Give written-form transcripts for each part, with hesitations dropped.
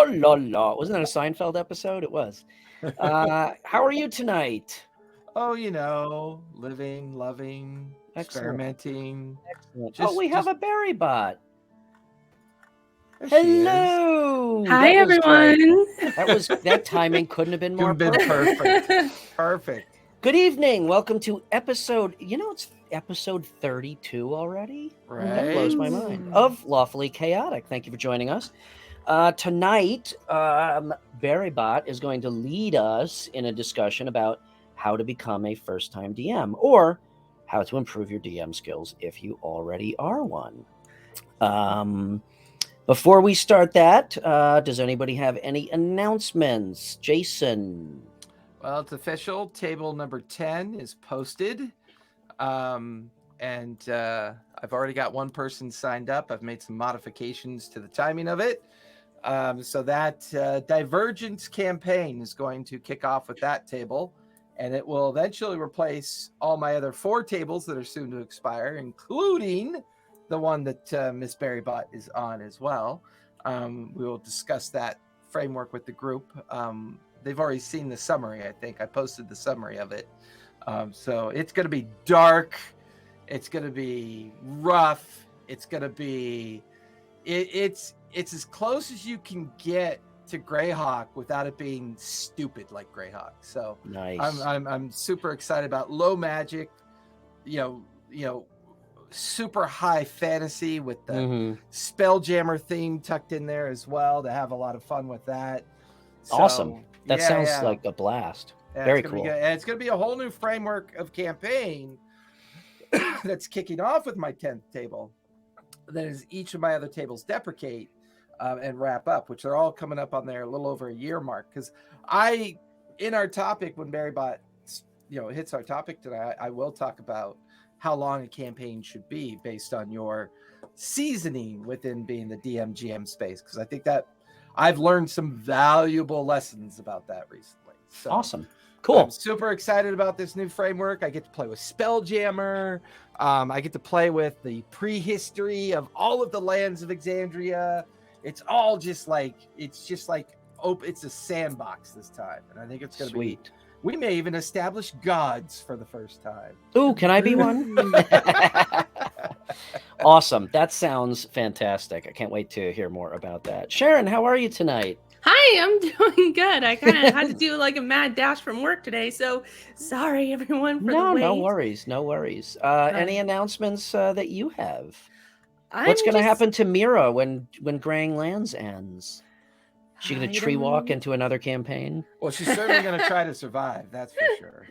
la la. Wasn't that a Seinfeld episode? It was. How are you tonight? Oh, living, loving, Excellent. experimenting. Excellent. Oh, we Just, have just a Barry bot. there she is. Hello. Hi, everyone. That timing couldn't have been more Couldn't been perfect. Perfect. Good evening. Welcome to episode. It's episode 32 already. Right. That blows my mind. Of Lawfully Chaotic. Thank you for joining us. Tonight, Barrybot is going to lead us in a discussion about how to become a first-time DM, or how to improve your DM skills if you already are one. Before we start that, does anybody have any announcements? Jason? Well, it's official. Table number 10 is posted. And I've already got one person signed up. I've made some modifications to the timing of it. So that Divergence campaign is going to kick off with that table. And it will eventually replace all my other 4 tables that are soon to expire, including the one that Miss Barrybot is on as well. We will discuss that framework with the group. They've already seen the summary, I think. I posted the summary of it. So it's going to be dark. It's going to be rough. It's going to be... It's as close as you can get to Greyhawk without it being stupid like Greyhawk. So Nice. I'm super excited about low magic, super high fantasy with the Spelljammer theme tucked in there as well, to have a lot of fun with that. So, awesome. That sounds like a blast. Very cool. And it's going to be a whole new framework of campaign that's kicking off with my 10th table. That is each of my other tables deprecate and wrap up, which are all coming up on there a little over a year mark. Because in our topic, when Barrybot hits our topic tonight, I will talk about how long a campaign should be based on your seasoning within being the DM/GM space. Because I think that I've learned some valuable lessons about that recently. So awesome. Cool. I'm super excited about this new framework. I get to play with Spelljammer. I get to play with the prehistory of all of the lands of Exandria. It's all just like it's a sandbox this time, and I think it's going to be sweet. We may even establish gods for the first time. Ooh, can I be one? Awesome. That sounds fantastic. I can't wait to hear more about that. Sharon, how are you tonight? Hi, I'm doing good. I kind of had to do like a mad dash from work today, so sorry everyone for the wait. No worries. Any announcements that you have? What's going to happen to Mira when Graying Lands ends? Is she going to tree walk into another campaign? Well, she's certainly going to try to survive. That's for sure.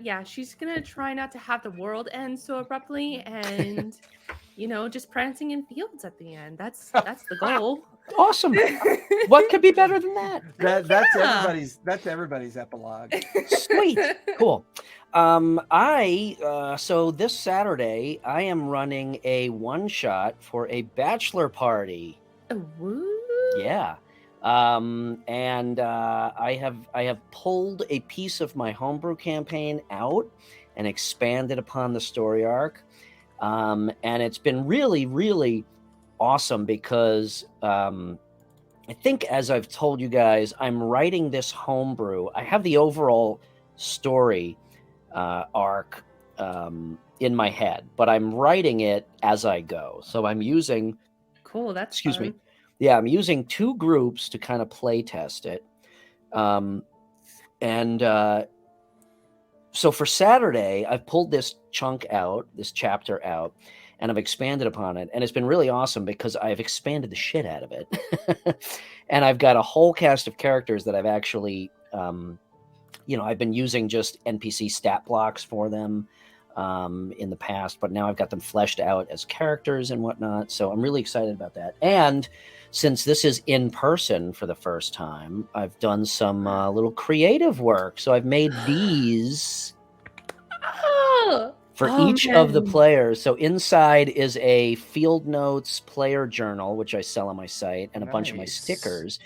Yeah, she's going to try not to have the world end so abruptly, and just prancing in fields at the end. That's the goal. Awesome. What could be better than that? That's everybody's epilogue. Sweet. Cool. So this Saturday I am running a one-shot for a bachelor party. Woo. Yeah. And I have pulled a piece of my homebrew campaign out and expanded upon the story arc. And it's been really, really awesome because I think, as I've told you guys, I'm writing this homebrew. I have the overall story arc in my head, but I'm writing it as I go. So I'm using... Cool, that's Excuse fun. me. Yeah, I'm using 2 groups to kind of play test it. So for Saturday, I've pulled this chapter out, and I've expanded upon it. And it's been really awesome because I've expanded the shit out of it. And I've got a whole cast of characters that I've actually, I've been using just NPC stat blocks for them in the past, but now I've got them fleshed out as characters and whatnot. So I'm really excited about that. And since this is in person for the first time, I've done some little creative work. So I've made these for each of the players. So inside is a field notes player journal, which I sell on my site, and a bunch of my stickers.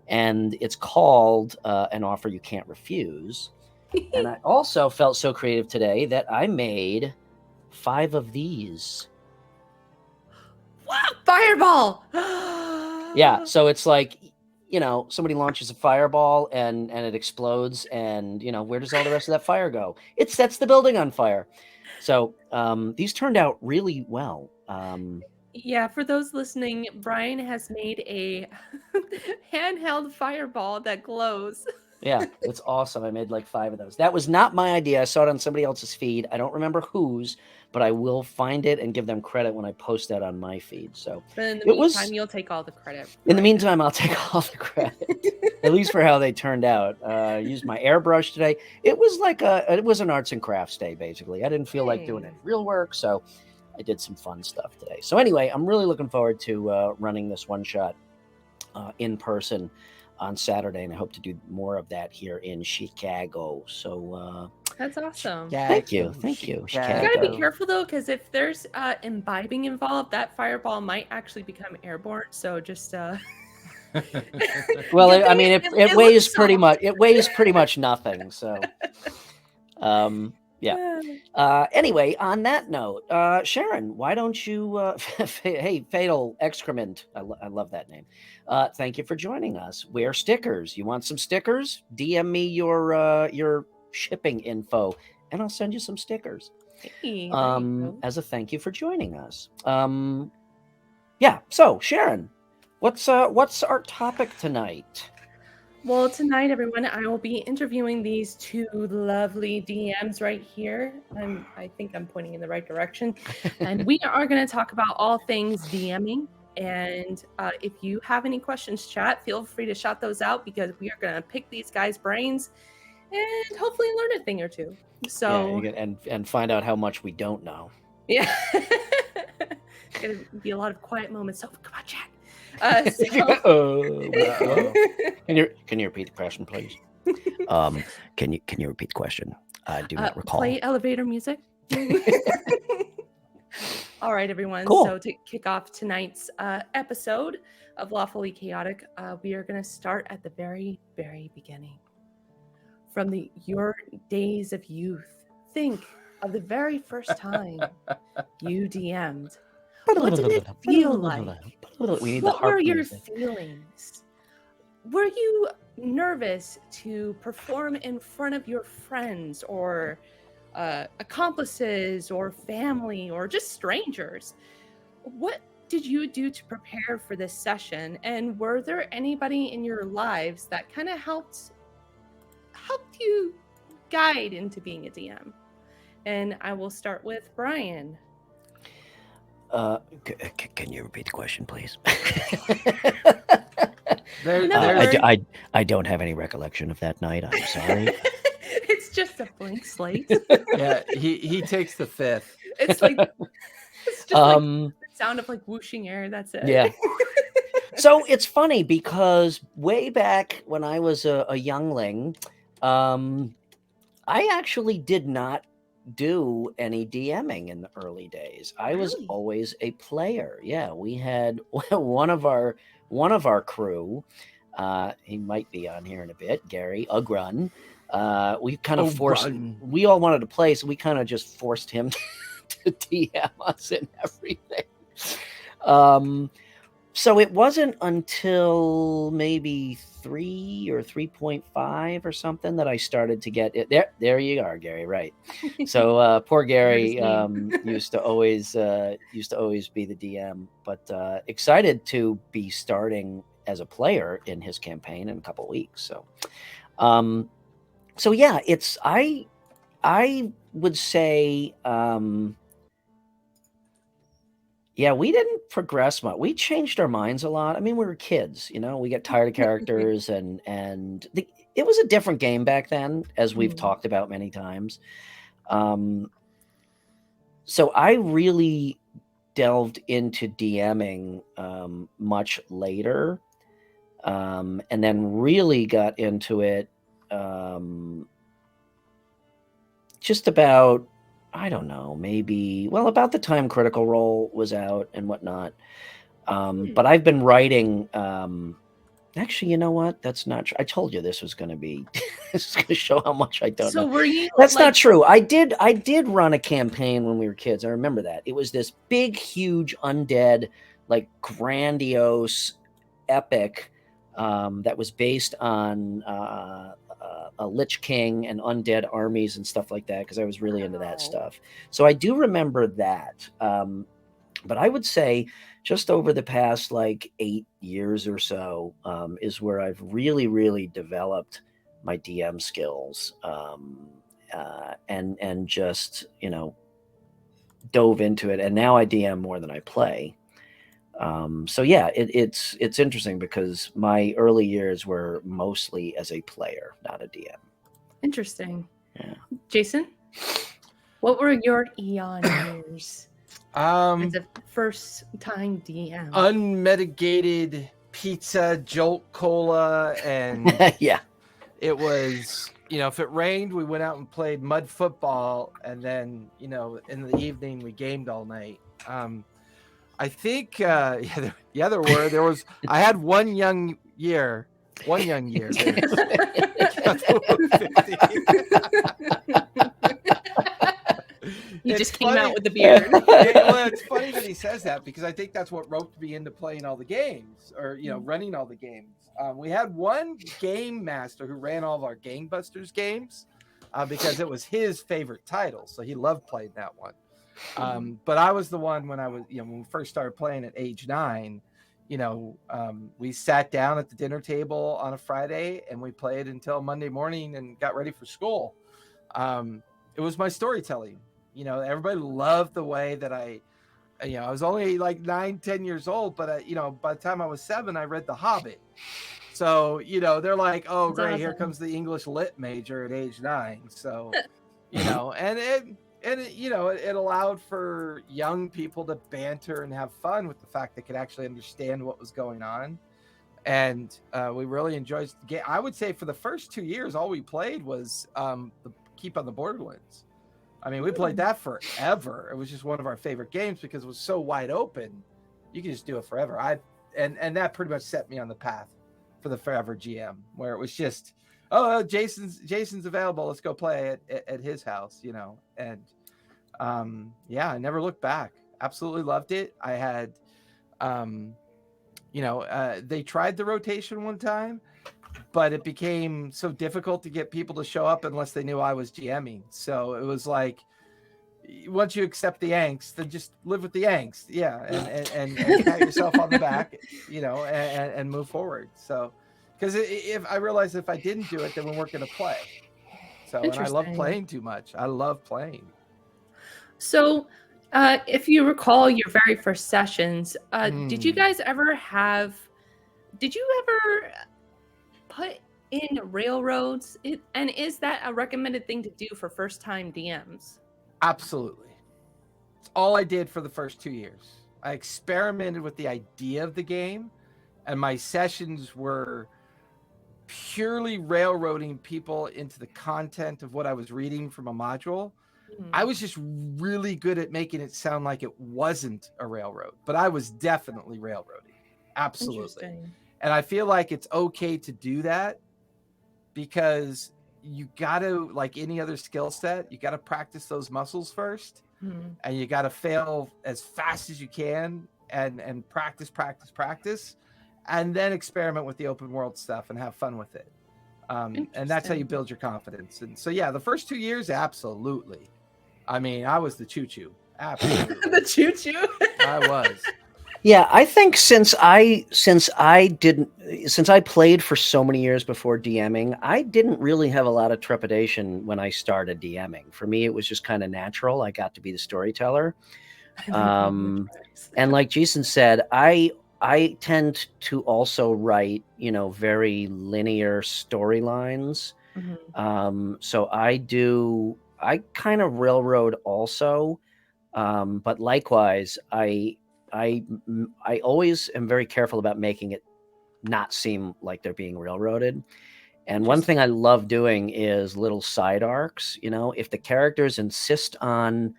And it's called An Offer You Can't Refuse. And I also felt so creative today that I made 5 of these. Wow, fireball! Yeah, so it's like, somebody launches a fireball and it explodes, and where does all the rest of that fire go? It sets the building on fire. So these turned out really well. Yeah, for those listening, Brian has made a handheld fireball that glows. Yeah, it's awesome. I made like 5 of those. That was not my idea. I saw it on somebody else's feed. I don't remember whose, but I will find it and give them credit when I post that on my feed. So But in the it meantime, was. you'll take all the credit. In the Brian. meantime, I'll take all the credit, at least for how they turned out. I used my airbrush today. It was an arts and crafts day, basically. I didn't feel like doing Hey. any real work, so I did some fun stuff today. So anyway, I'm really looking forward to running this one shot in person on Saturday, and I hope to do more of that here in Chicago. So That's awesome. thank you. You gotta be careful though, because if there's imbibing involved, that fireball might actually become airborne. So just Well, good I thing mean, it it weighs looks pretty soft. much. It weighs pretty much nothing. So, yeah. Anyway, on that note, Sharon, why don't you? Hey, Fatal Excrement. I love that name. Thank you for joining us. Wear stickers. You want some stickers? DM me your shipping info, and I'll send you some stickers. Hey, there you go. As a thank you for joining us. Yeah. So, Sharon, what's our topic tonight? Well, tonight, everyone, I will be interviewing these 2 lovely DMs right here. I think I'm pointing in the right direction. And we are going to talk about all things DMing. And if you have any questions, chat, feel free to shout those out, because we are going to pick these guys' brains and hopefully learn a thing or two. So and find out how much we don't know. yeah, gonna be a lot of quiet moments. So come on, chat. Can you repeat the question, please? Can you repeat the question? I do not recall. Play elevator music. All right, everyone. Cool. So to kick off tonight's episode of Lawfully Chaotic, we are going to start at the very, very beginning. From your days of youth, think of the very first time you DM'd. What did it feel like? What were your feelings? Were you nervous to perform in front of your friends or accomplices or family or just strangers? What did you do to prepare for this session? And were there anybody in your lives that kind of helped you guide into being a DM? And I will start with Brian. Can you repeat the question, please? I don't have any recollection of that night. I'm sorry. It's just a blank slate. Yeah, he takes the 5th. It's like it's just like the sound of like whooshing air. That's it. Yeah. So it's funny because way back when I was a youngling, I actually did not do any DMing in the early days. I was always a player. Yeah, we had one of our crew. He might be on here in a bit. Gary Ugrun. We kind of forced. We all wanted to play, so we kind of just forced him to DM us and everything. So it wasn't until maybe 3 or 3.5 or something that I started to get it. There you are, Gary. Right. So poor Gary used to always be the DM, but excited to be starting as a player in his campaign in a couple of weeks. So yeah, I would say. Yeah, we didn't progress much. We changed our minds a lot. I mean, we were kids, we get tired of characters and it was a different game back then, as we've talked about many times. So I really delved into DMing much later, and then really got into it just about, I don't know, maybe, about the time Critical Role was out and whatnot. But I've been writing, actually, you know what? That's not true. I told you this was going to be, this is going to show how much I don't know. So were you? That's not true. I did run a campaign when we were kids. I remember that. It was this big, huge, undead, like grandiose epic that was based on a Lich King and undead armies and stuff like that, because I was really into that Wow. stuff. So I do remember that. But I would say just over the past like 8 years or so is where I've really developed my DM skills, and just dove into it. And now I DM more than I play. So yeah, it's interesting because my early years were mostly as a player, not a DM. Interesting. Yeah. Jason, what were your Eon years as a first time DM? Unmitigated pizza, Jolt Cola, and Yeah. it was, if it rained, we went out and played mud football, and then, in the evening we gamed all night. I think, there were. There was. I had one young year. You It's just came funny. out with the beard. Well, it's funny that he says that because I think that's what roped me into playing all the games, or running all the games. We had one game master who ran all of our Gangbusters games because it was his favorite title, so he loved playing that one. But I was the one when I was, when we first started playing at age 9. We sat down at the dinner table on a Friday and we played until Monday morning and got ready for school. It was my storytelling. Everybody loved the way that I was only like 9-10 years old, but by the time I was 7, I read The Hobbit. So, they're like, oh, That's great, awesome. here comes the English lit major at age 9. So, and it allowed for young people to banter and have fun with the fact they could actually understand what was going on. And we really enjoyed the game. I would say for the first 2 years, all we played was the Keep on the Borderlands. I mean, we played that forever. It was just one of our favorite games because it was so wide open. You could just do it forever. And that pretty much set me on the path for the Forever GM, where it was just, oh, Jason's available. Let's go play at his house, And I never looked back. Absolutely loved it. I had, they tried the rotation one time, but it became so difficult to get people to show up unless they knew I was GMing. So it was like, once you accept the angst, then just live with the angst. Yeah. And pat yourself on the back, and move forward. So, because if I realized if I didn't do it, then we weren't going to play. So, and I love playing too much. I love playing. So, if you recall your very first sessions, did you guys ever put in railroads? And is that a recommended thing to do for first-time DMs? Absolutely. It's all I did for the first 2 years. I experimented with the idea of the game, and my sessions were purely railroading people into the content of what I was reading from a module. I was just really good at making it sound like it wasn't a railroad, but I was definitely railroading. Absolutely. And I feel like it's okay to do that because you got to, like any other skill set, you got to practice those muscles first, and you got to fail as fast as you can and practice, and then experiment with the open world stuff and have fun with it. And that's how you build your confidence. And so, yeah, the first 2 years, absolutely. I mean, I was the choo-choo. Absolutely. The choo-choo. I was. Yeah, I think since I played for so many years before DMing, I didn't really have a lot of trepidation when I started DMing. For me, it was just kind of natural. I got to be the storyteller. And like Jason said, I tend to also write, very linear storylines. So I kind of railroad also. But likewise, I always am very careful about making it not seem like they're being railroaded. And one thing I love doing is little side arcs. If the characters insist on,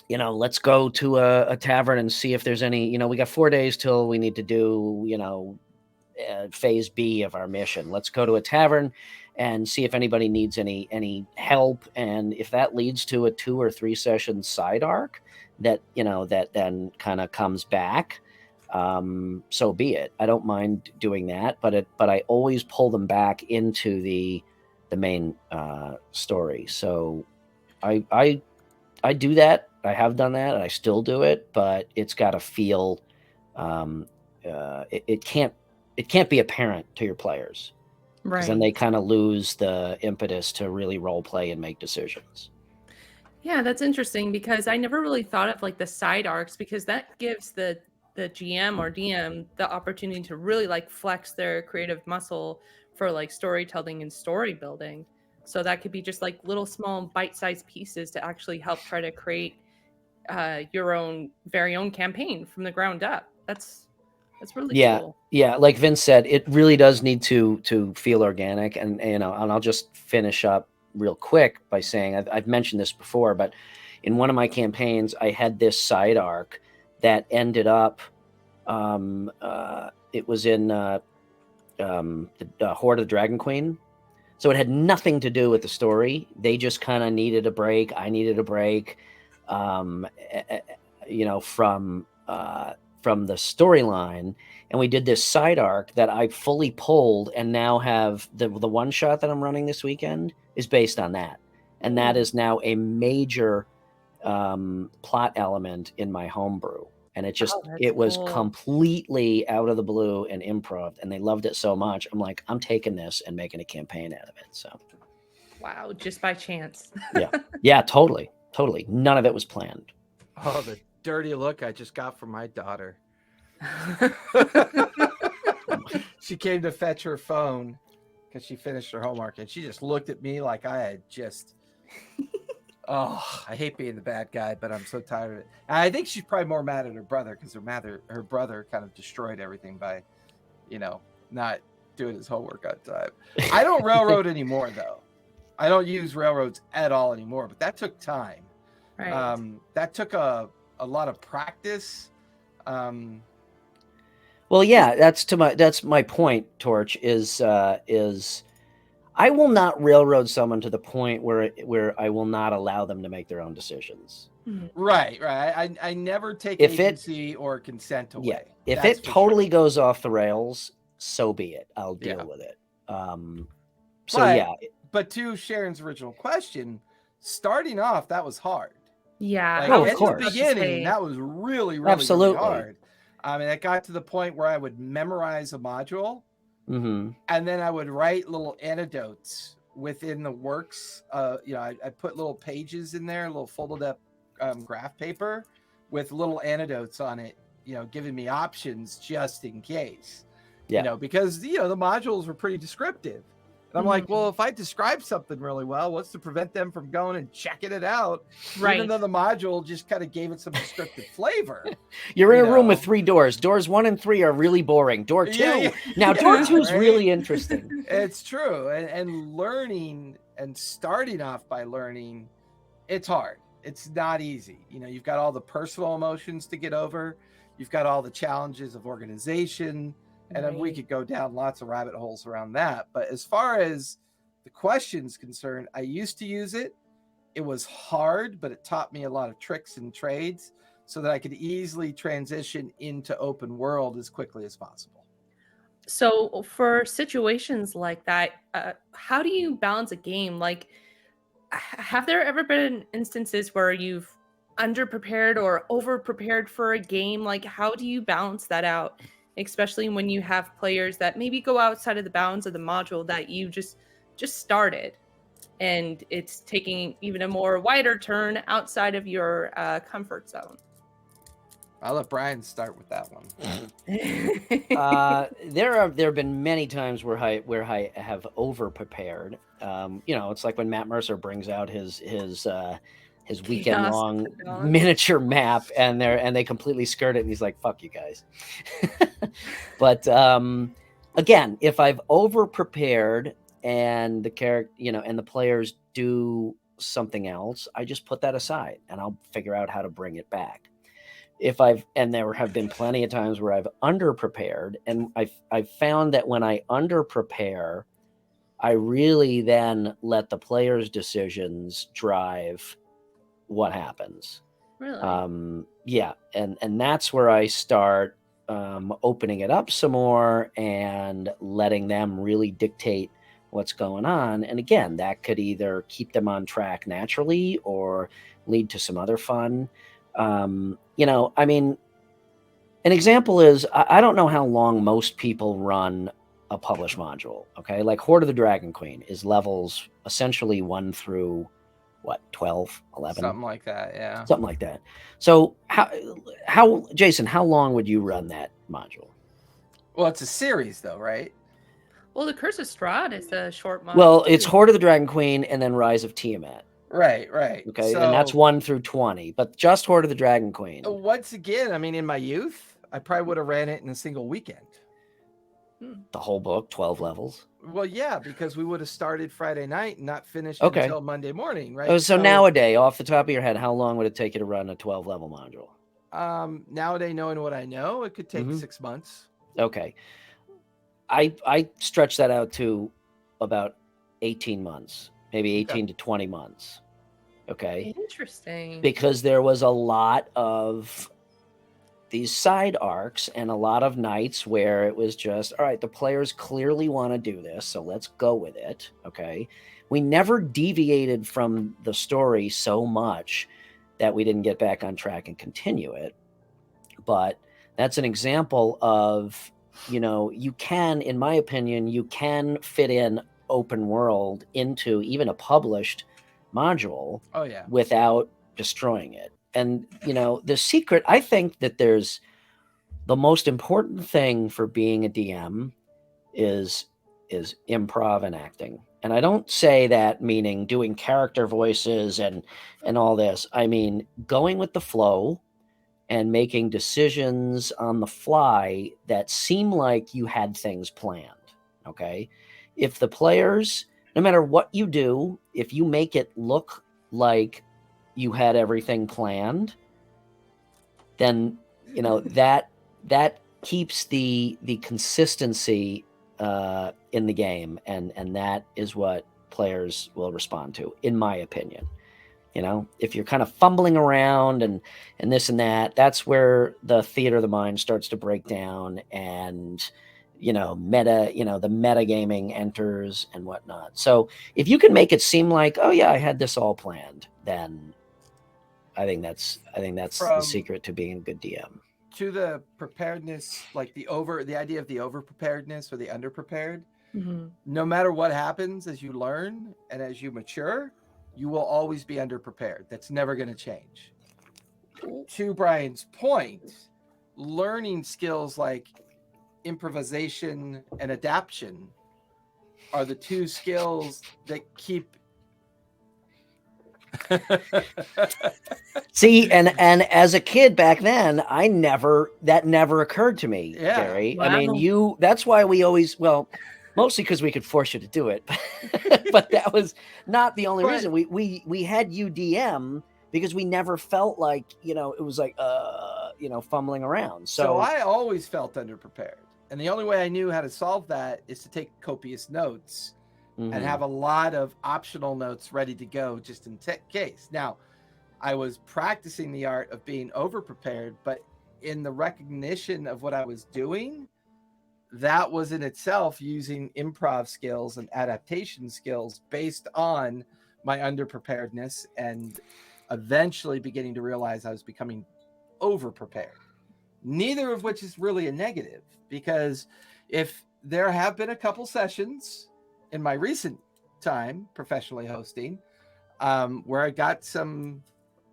let's go to a tavern and see if there's any, we got 4 days till we need to do, phase B of our mission. Let's go to a tavern and see if anybody needs any help. And if that leads to a 2 or 3 session side arc that then kind of comes back, so be it. I don't mind doing that, but I always pull them back into the main story. So I do that. I have done that, and I still do it. But it's got to feel. It can't be apparent to your players, because then they Right. kind of lose the impetus to really role play and make decisions. Yeah, that's interesting because I never really thought of like the side arcs, because that gives the GM or DM the opportunity to really like flex their creative muscle for like storytelling and story building. So that could be just like little small bite-sized pieces to actually help try to create your own very own campaign from the ground up. That's really Yeah, cool. yeah. Like Vince said, it really does need to feel organic, and and I'll just finish up real quick by saying I've mentioned this before, but in one of my campaigns, I had this side arc that ended up. It was in the Horde of the Dragon Queen. So it had nothing to do with the story. They just kind of needed a break. I needed a break, um, from the storyline. And we did this side arc that I fully pulled, and now have the one shot that I'm running this weekend is based on that, and that Ooh. is now a major plot element in my homebrew. And Oh, that's it was cool. completely out of the blue and improv, and they loved it so much. I'm like, I'm taking this and making a campaign out of it. So Wow, just by chance. yeah, totally, none of it was planned. Oh, the dirty look I just got from my daughter. She came to fetch her phone because she finished her homework, and she just looked at me like I had just. Oh, I hate being the bad guy, but I'm so tired of it. And I think she's probably more mad at her brother, because her brother kind of destroyed everything by, not doing his homework on time. I don't railroad anymore, though. I don't use railroads at all anymore, but that took time. Right. That took a lot of practice. Well, yeah, that's my point. Torch is I will not railroad someone to the point where I will not allow them to make their own decisions. Mhm. Right. I never take If it agency or consent Yeah, away. if That's it for totally sure. goes off the rails, so be it. I'll Yeah. deal with it. So yeah, But to Sharon's original question, starting off, that was hard. Yeah, Like I Oh, was of at just the course. about to beginning, say. that was really, really, really Absolutely. hard. I mean, it got to the point where I would memorize a module, Mm-hmm. and then I would write little anecdotes within the works. I put little pages in there, little folded up graph paper with little anecdotes on it, giving me options just in case. Yeah. Because the modules were pretty descriptive. And I'm like, Mhm. well, if I describe something really well, what's to prevent them from going and checking it out? Right. Even though the module just kind of gave it some descriptive flavor. You're in a room know. with 3 doors. Doors 1 and 3 are really boring. Door 2, Yeah, now door yeah, 2 is right? really interesting. It's true. And learning and starting off by learning, it's hard. It's not easy. You've got all the personal emotions to get over. You've got all the challenges of organization. And we Right. could go down lots of rabbit holes around that. But as far as the question's concerned, I used to use it. It was hard, but it taught me a lot of tricks and trades so that I could easily transition into open world as quickly as possible. So for situations like that, how do you balance a game? Like, have there ever been instances where you've underprepared or overprepared for a game? Like, how do you balance that out? Especially when you have players that maybe go outside of the bounds of the module that you just started, and it's taking even a more wider turn outside of your comfort zone. I'll let Brian start with that one. There have been many times where I have over prepared. It's like when Matt Mercer brings out his weekend Chaos long balance. miniature map, and they completely skirt it, and he's like, "Fuck you guys." But again, if I've over prepared and the character, and the players do something else, I just put that aside and I'll figure out how to bring it back. And there have been plenty of times where I've underprepared, and I've found that when I underprepare, I really then let the players' decisions drive what happens. Really? Yeah, and that's where I start opening it up some more and letting them really dictate what's going on. And again, that could either keep them on track naturally or lead to some other fun. I mean, an example is I don't know how long most people run a published module. Okay, like Horde of the Dragon Queen is levels essentially 1 through what, 12, 11, Something like that. Yeah. something like that. So how Jason, how long would you run that module? Well, it's a series though, right? Well, the Curse of Strahd is a short module. Well, it's too. Horde of the Dragon Queen and then Rise of Tiamat. Right. Okay, So, and that's 1 through 20, but just Horde of the Dragon Queen. once again, I mean, in my youth, I probably would have ran it in a single weekend. The whole book, 12 levels. Well, yeah, because we would have started Friday night and not finished Okay. until Monday morning, right? Oh, so nowadays, off the top of your head, how long would it take you to run a 12-level module? Nowadays, knowing what I know, it could take Mhm. 6 months. Okay. I stretch that out to about 18 months, maybe 18 to 20 months. Okay. Interesting. Because there was a lot of these side arcs and a lot of nights where it was just, all right, the players clearly want to do this, so let's go with it. Okay. We never deviated from the story so much that we didn't get back on track and continue it. But that's an example of, you can, in my opinion, you can fit in open world into even a published module Oh yeah. without destroying it. And the secret, I think that there's the most important thing for being a DM is improv and acting. And I don't say that meaning doing character voices and all this. I mean going with the flow and making decisions on the fly that seem like you had things planned. Okay? If the players, no matter what you do, if you make it look like you had everything planned, then that keeps the consistency in the game, and that is what players will respond to, in my opinion. If you're kind of fumbling around and this and that, that's where the theater of the mind starts to break down, and the metagaming enters and whatnot. So if you can make it seem like, oh yeah, I had this all planned, then I think that's the secret to being a good DM. To the preparedness, like the idea of the over preparedness or the under prepared. Mm-hmm. No matter what happens, as you learn and as you mature, you will always be under prepared. That's never going to change. To Brian's point, learning skills like improvisation and adaptation are the two skills that keep. See, and as a kid back then, that never occurred to me, Yeah. Gary. Wow. I mean, that's why we always, mostly because we could force you to do it, but that was not the only reason. We had you DM because we never felt like, it was like, fumbling around. So I always felt underprepared. And the only way I knew how to solve that is to take copious notes and have a lot of optional notes ready to go just in case. Now, I was practicing the art of being over-prepared, but in the recognition of what I was doing, that was in itself using improv skills and adaptation skills based on my underpreparedness, and eventually beginning to realize I was becoming over-prepared. Neither of which is really a negative, because if there have been a couple sessions in my recent time professionally hosting where I got some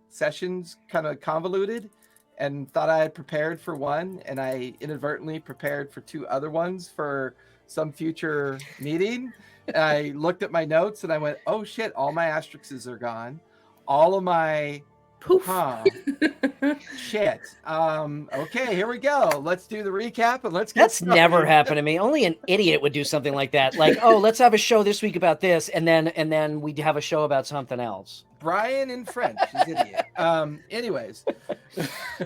sessions kind of convoluted and thought I had prepared for one, and I inadvertently prepared for 2 other ones for some future meeting. I looked at my notes and I went, oh shit, all my asterisks are gone. All of my Poof. Shit. Okay, here we go. Let's do the recap and let's get That's started. never happened to me. Only an idiot would do something like that. Like, oh, let's have a show this week about this, and then we'd have a show about something else. Brian in French is idiot. Anyways.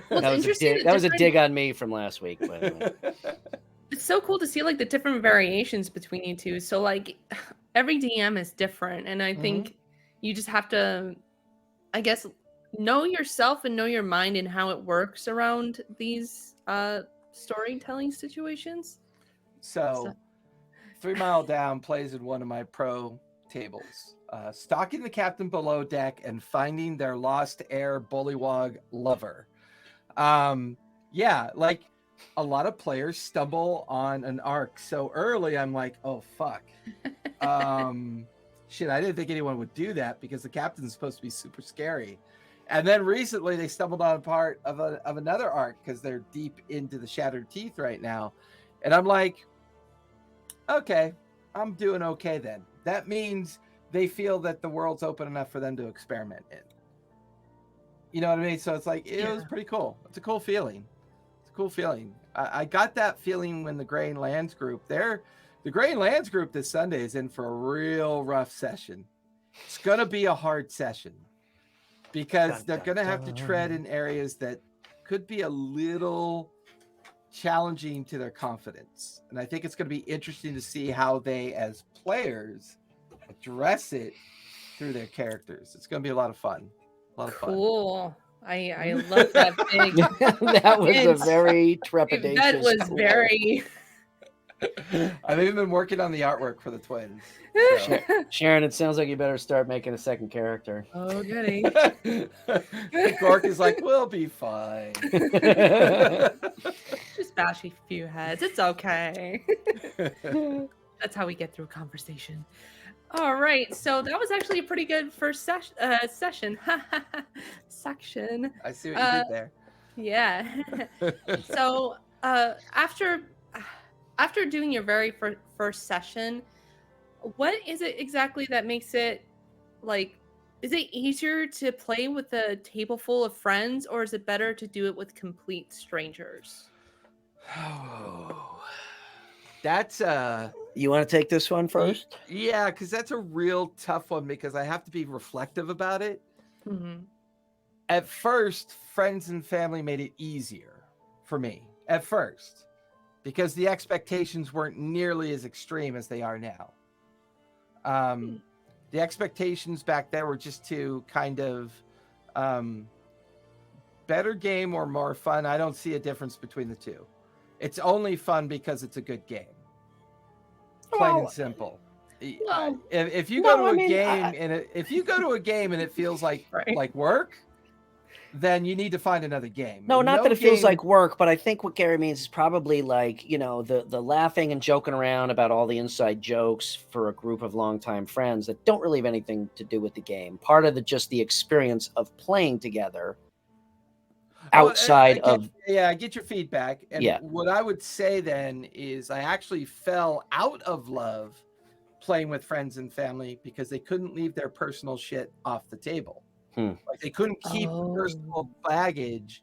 Well, that was a dig on me from last week. But it's so cool to see like the different variations between you two. So like every DM is different, and I think you just have to, I guess, know yourself and know your mind and how it works around these storytelling situations. So 3 Mile Down plays in one of my pro tables. Stalking the captain below deck and finding their lost heir bullywog lover. Yeah, like a lot of players stumble on an arc so early. I'm like, oh fuck. Shit, I didn't think anyone would do that because the captain's supposed to be super scary. And then recently they stumbled on a part of another arc because they're deep into the Shattered Teeth right now. And I'm like, okay, I'm doing okay then. That means they feel that the world's open enough for them to experiment in. You know what I mean? So it's like, it was pretty cool. It's a cool feeling. It's a cool feeling. I got that feeling when the Grain Lands group, the Grain Lands group this Sunday is in for a real rough session. It's going to be a hard session because they're going to have to tread in areas that could be a little challenging to their confidence. And I think it's going to be interesting to see how they, as players, address it through their characters. It's going to be a lot of fun. A lot of fun. Cool. I love that big. That was a very trepidatious. That was very. I've even been working on the artwork for the twins. So. Sharon, it sounds like you better start making a second character. Oh, goody. Gork is like, we'll be fine. Just bash a few heads. It's okay. That's how we get through a conversation. All right. So that was actually a pretty good first session. Section. I see what you did there. Yeah. So after doing your very first session, what is it exactly that makes it like? Is it easier to play with a table full of friends, or is it better to do it with complete strangers? Oh, that's You want to take this one first? Yeah, because that's a real tough one because I have to be reflective about it. Mm-hmm. At first, friends and family made it easier for me at first because the expectations weren't nearly as extreme as they are now. The expectations back then were just to kind of better game or more fun. I don't see a difference between the two. It's only fun because it's a good game. Plain and simple. Well, if you go to a game if you go to a game and it feels like like work, then you need to find another game. No, not that it feels like work, but I think what Gary means is probably like, you know, the laughing and joking around about all the inside jokes for a group of longtime friends that don't really have anything to do with the game. Part of just the experience of playing together outside of. Yeah, I get your feedback. And what I would say then is I actually fell out of love playing with friends and family because they couldn't leave their personal shit off the table. Like they couldn't keep personal baggage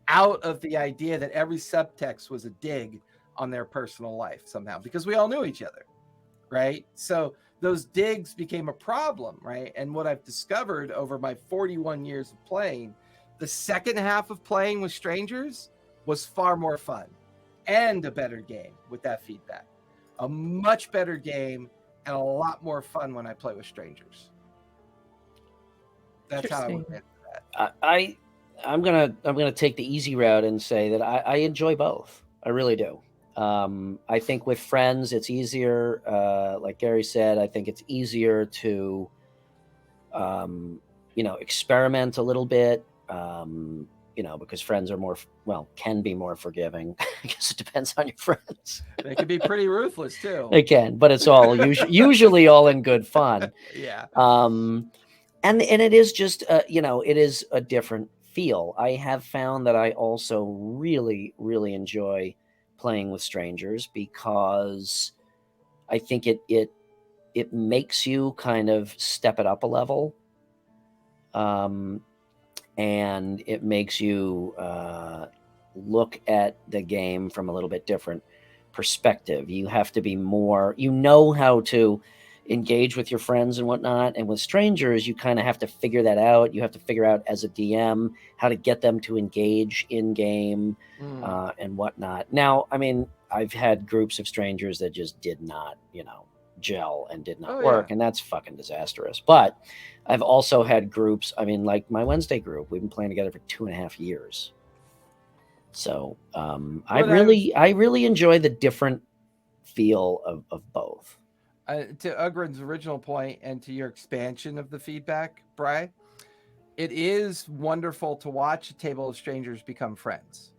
out of the idea that every subtext was a dig on their personal life somehow because we all knew each other, right? So those digs became a problem, right? And what I've discovered over my 41 years of playing, the second half of playing with strangers was far more fun and a better game with that feedback. A much better game and a lot more fun when I play with strangers. That's how I would answer that. I'm gonna take the easy route and say that I enjoy both. I really do. I think with friends it's easier. Like Gary said, I think it's easier to, experiment a little bit. Because friends are can be more forgiving. I guess it depends on your friends. They can be pretty ruthless too. They can, but it's all usually all in good fun. Yeah. And it is just, it is a different feel. I have found that I also really, really enjoy playing with strangers because I think it makes you kind of step it up a level. And it makes you look at the game from a little bit different perspective. You have to be more, how to engage with your friends and whatnot. And with strangers, you kind of have to figure that out. You have to figure out as a DM how to get them to engage in game and whatnot. Now, I mean, I've had groups of strangers that just did not, gel and did not work. And that's fucking disastrous. But I've also had groups, like my Wednesday group, we've been playing together for 2.5 years. So I What I was- really enjoy the different feel of both. To Ugrin's original point and to your expansion of the feedback, Bri, it is wonderful to watch a table of strangers become friends.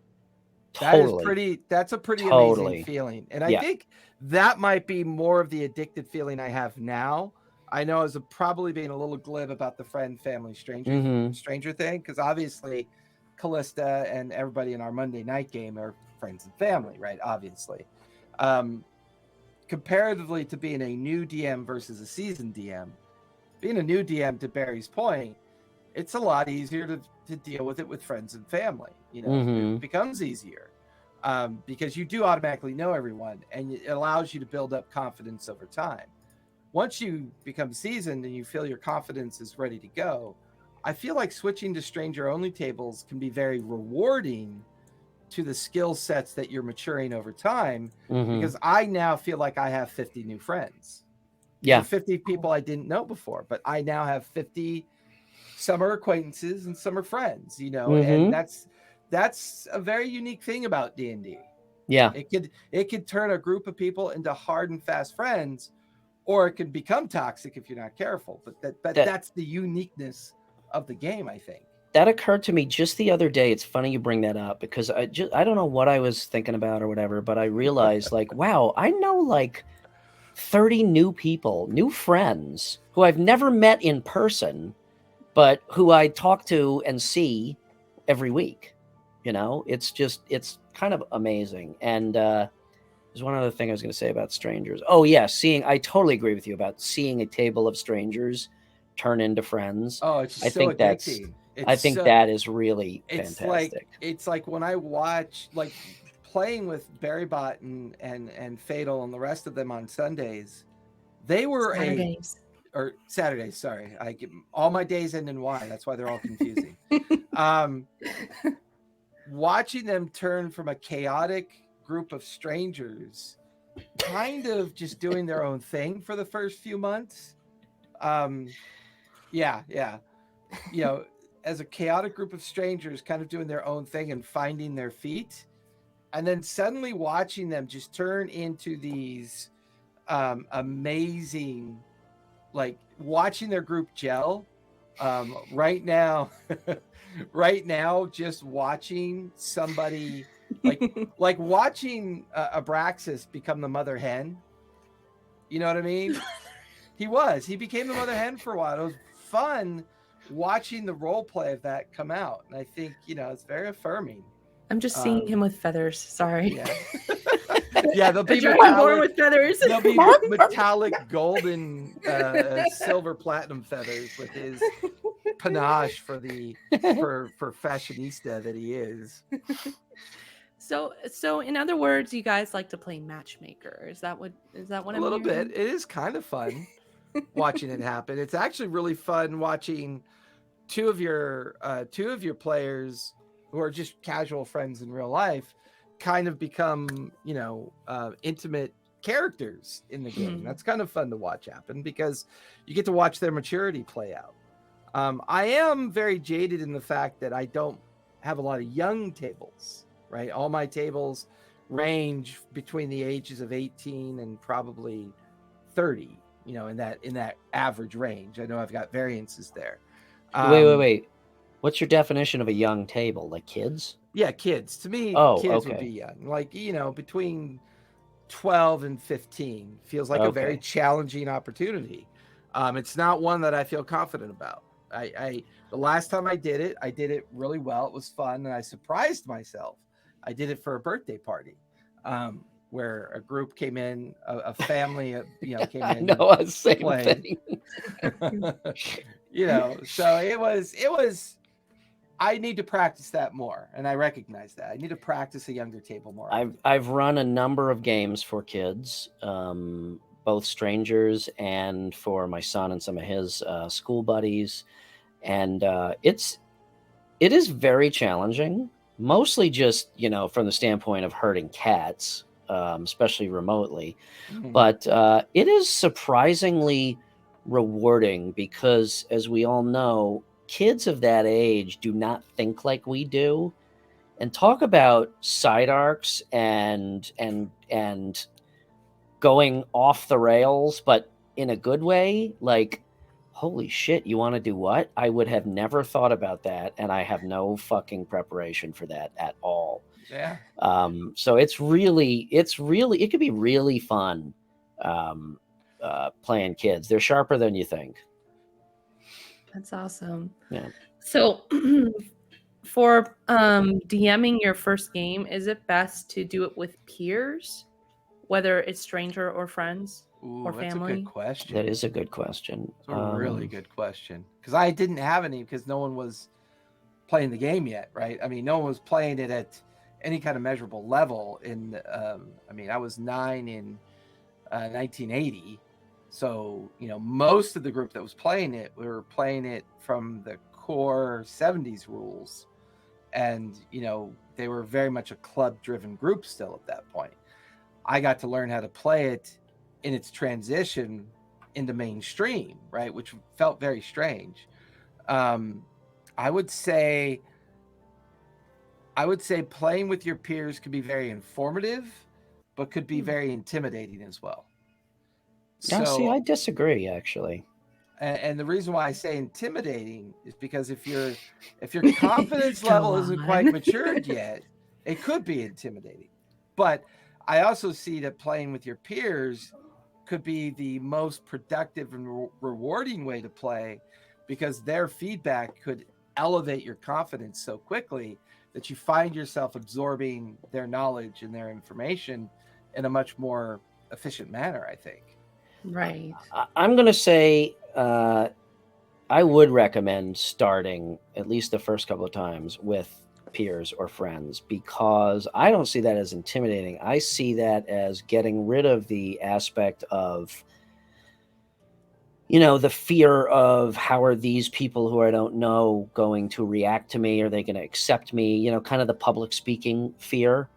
Totally. That's a pretty amazing Totally. feeling. And I Yeah. think that might be more of the addicted feeling I have now. I know I was probably being a little glib about the friend, family, stranger thing, because obviously Callista and everybody in our Monday night game are friends and family, right? Obviously. Comparatively to being a new DM versus a seasoned DM, being a new DM, to Barry's point, it's a lot easier to deal with it with friends and family. It becomes easier because you do automatically know everyone, and it allows you to build up confidence over time. Once you become seasoned and you feel your confidence is ready to go, I feel like switching to stranger only tables can be very rewarding to the skill sets that you're maturing over time, because I now feel like I have 50 new friends. Yeah. 50 people I didn't know before, but I now have 50. Some are acquaintances and some are friends, and that's a very unique thing about D&D. Yeah. It could turn a group of people into hard and fast friends, or it can become toxic if you're not careful. But that's the uniqueness of the game, I think. That occurred to me just the other day. It's funny you bring that up, because I don't know what I was thinking about or whatever, but I realized like, wow, I know like 30 new people, new friends who I've never met in person, but who I talk to and see every week. It's kind of amazing. And there's one other thing I was going to say about strangers. Oh yeah, I totally agree with you about seeing a table of strangers turn into friends. Oh, it's I so think addicting. that is really it's fantastic. It's like when I watch, like, playing with Barrybot and Fatal and the rest of them on Sundays. They were Saturdays. Sorry, I get all my days end in Y. That's why they're all confusing. Watching them turn from a chaotic group of strangers, kind of just doing their own thing for the first few months. Yeah. As a chaotic group of strangers, kind of doing their own thing and finding their feet, and then suddenly watching them just turn into these amazing, like, watching their group gel. Right now, just watching somebody like watching Abraxas become the mother hen. You know what I mean? He became the mother hen for a while. It was fun watching the role play of that come out, and I think it's very affirming. I'm just seeing him with feathers. Sorry. Yeah, they'll be born with feathers. They'll be metallic, golden, silver, platinum feathers with his panache for fashionista that he is. So in other words, you guys like to play matchmaker. Is that what A little bit. It is kind of fun watching it happen. It's actually really fun watching two of your players who are just casual friends in real life kind of become, intimate characters in the game. That's kind of fun to watch happen, because you get to watch their maturity play out. I am very jaded in the fact that I don't have a lot of young tables, right? All my tables range between the ages of 18 and probably 30, in that average range. I know I've got variances there. Wait. What's your definition of a young table? Like kids? Yeah, kids. To me, kids would be young. Like, between 12 and 15 feels like a very challenging opportunity. It's not one that I feel confident about. The last time I did it really well. It was fun, and I surprised myself. I did it for a birthday party, where a group came in, a family, came in. I know, same thing. So it was. I need to practice that more, and I recognize that. I need to practice a younger table more. I've run a number of games for kids, both strangers and for my son and some of his school buddies, and it is very challenging. Mostly just from the standpoint of herding cats, especially remotely, but it is surprisingly rewarding, because, as we all know, kids of that age do not think like we do, And talk about side arcs and going off the rails, but in a good way. Like, holy shit, you want to do what? I would have never thought about that, and I have no fucking preparation for that at all. Yeah. So it could be really fun playing kids. They're sharper than you think. That's awesome. Yeah. So for DMing your first game, is it best to do it with peers, whether it's stranger or friends? Ooh, or that's family? a good question. That is a good question. It's a really good question, because I didn't have any, because no one was playing the game yet, right? I mean, no one was playing it at any kind of measurable level. I was 9 in 1980, so most of the group that was playing it, we were playing it from the core 70s rules, and they were very much a club-driven group still at that point. I got to learn how to play it in its transition into mainstream, right, which felt very strange. I would say playing with your peers could be very informative, but could be very intimidating as well. Yeah, see, I disagree, actually. And the reason why I say intimidating is because if your confidence level isn't quite matured yet, it could be intimidating. But I also see that playing with your peers could be the most productive and rewarding way to play, because their feedback could elevate your confidence so quickly that you find yourself absorbing their knowledge and their information in a much more efficient manner, I think. Right. I'm going to say I would recommend starting at least the first couple of times with peers or friends, because I don't see that as intimidating. I see that as getting rid of the aspect of the fear of, how are these people who I don't know going to react to me? Are they going to accept me? Kind of the public speaking fear.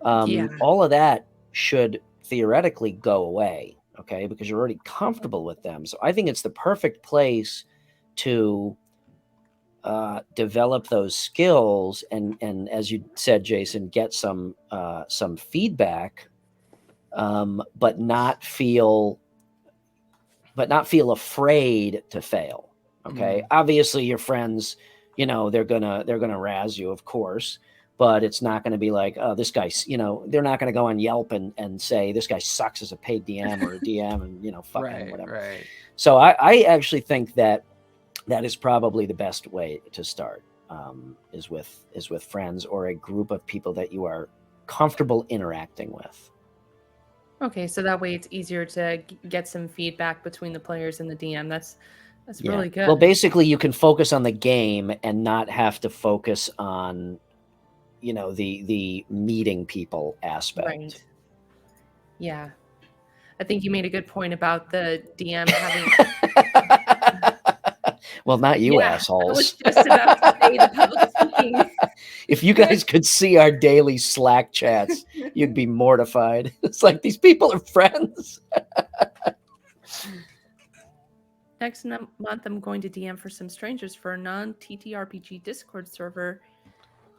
All of that should theoretically go away, okay? Because you're already comfortable with them. So I think it's the perfect place to develop those skills and as you said, Jason, get some feedback, but not feel afraid to fail. Okay. Obviously your friends, they're gonna razz you, of course, but it's not going to be like, oh, this guy's, they're not going to go on Yelp and say this guy sucks as a paid DM or a DM and fucking whatever. Right. So I actually think that is probably the best way to start, is with friends or a group of people that you are comfortable interacting with. Okay, so that way it's easier to get some feedback between the players and the DM. That's really good. Well, basically you can focus on the game and not have to focus on, the meeting people aspect. Right. Yeah. I think you made a good point about the DM having... Well, not you, assholes. I was just about to say the public speaking. If you guys could see our daily Slack chats, you'd be mortified. It's like, these people are friends. Next month, I'm going to DM for some strangers for a non-TTRPG Discord server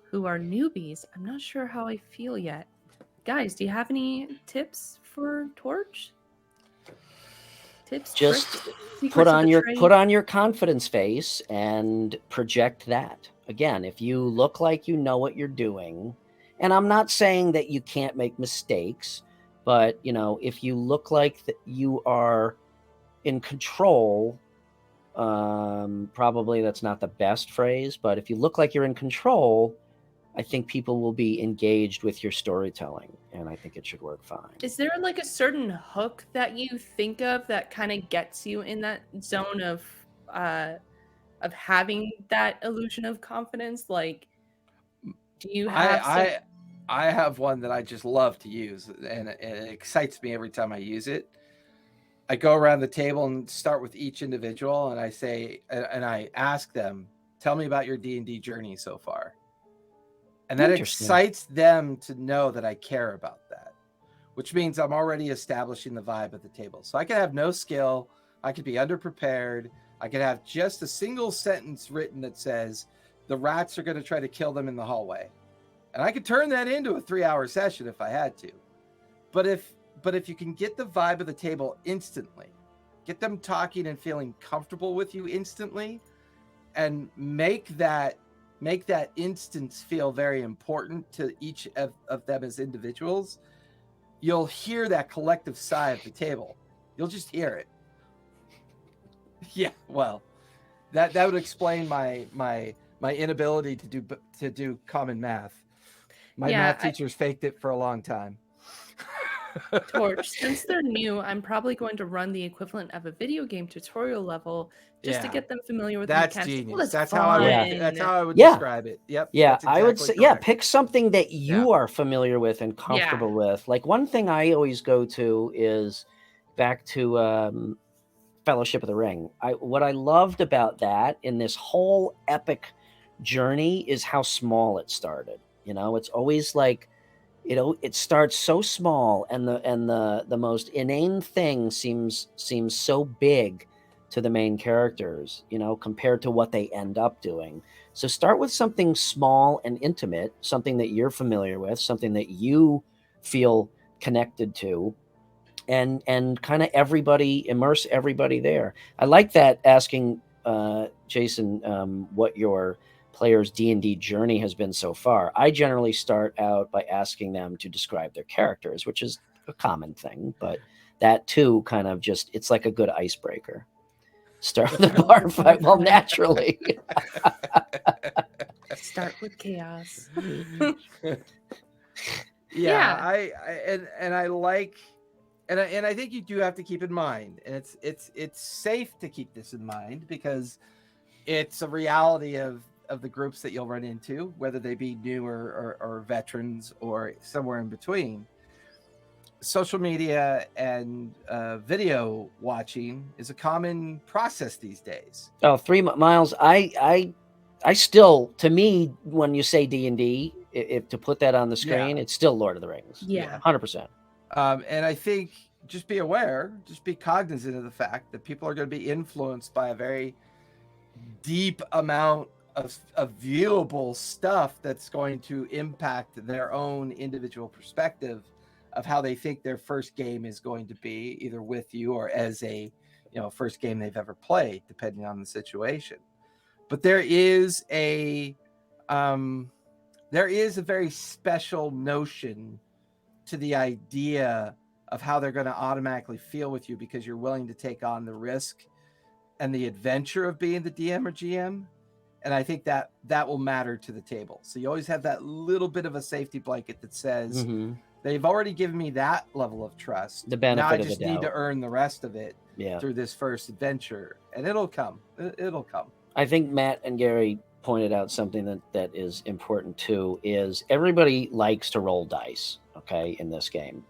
who are newbies. I'm not sure how I feel yet. Guys, do you have any tips for Torch? Tips, just tricks, put on your confidence face and project that. Again, if you look like you know what you're doing, and I'm not saying that you can't make mistakes, but if you look like that you are in control, probably that's not the best phrase, but if you look like you're in control, I think people will be engaged with your storytelling, and I think it should work fine. Is there like a certain hook that you think of that kind of gets you in that zone of having that illusion of confidence? Like, do you have? I have one that I just love to use, and it excites me every time I use it. I go around the table and start with each individual, and I say, and I ask them, "Tell me about your D&D journey so far." And that excites them to know that I care about that, which means I'm already establishing the vibe at the table. So I could have no skill. I could be underprepared. I could have just a single sentence written that says, the rats are going to try to kill them in the hallway. And I could turn that into a 3-hour session if I had to. But if you can get the vibe of the table instantly, get them talking and feeling comfortable with you instantly, and make that instance feel very important to each of them as individuals, you'll hear that collective sigh at the table. You'll just hear it. Yeah, well, that would explain my inability to do common math. My math teachers faked it for a long time. Torch, since they're new, I'm probably going to run the equivalent of a video game tutorial level just to get them familiar with that's the mechanics. genius. Well, that's how I would describe it. Yep. Yeah, exactly I would say, correct. pick something that you are familiar with and comfortable with. Like, one thing I always go to is back to Fellowship of the Ring. What I loved about that in this whole epic journey is how small it started. It's always like, it starts so small, and the most inane thing seems so big to the main characters, compared to what they end up doing. So start with something small and intimate, something that you're familiar with, something that you feel connected to, and kind of immerse everybody there. I like that, asking Jason what your player's D&D journey has been so far. I generally start out by asking them to describe their characters, which is a common thing, but that too kind of it's like a good icebreaker. Start with the bar fight. Well, naturally. Start with chaos. I like, and I think you do have to keep in mind, and it's safe to keep this in mind, because it's a reality of the groups that you'll run into, whether they be new or veterans or somewhere in between. Social media and video watching is a common process these days. Oh, 3 miles. I still, to me, when you say D&D, if to put that on the screen, it's still Lord of the Rings. Yeah. 100%. And I think just be aware, just be cognizant of the fact that people are going to be influenced by a very deep amount of viewable stuff that's going to impact their own individual perspective of how they think their first game is going to be, either with you or as a first game they've ever played, depending on the situation. But there is a very special notion to the idea of how they're going to automatically feel with you, because you're willing to take on the risk and the adventure of being the DM or GM. And I think that will matter to the table. So you always have that little bit of a safety blanket that says, they've already given me that level of trust. The benefit now I of just the need doubt. to earn the rest of it through this first adventure. And it'll come. It'll come. I think Matt and Gary pointed out something that is important too, is everybody likes to roll dice, okay, in this game.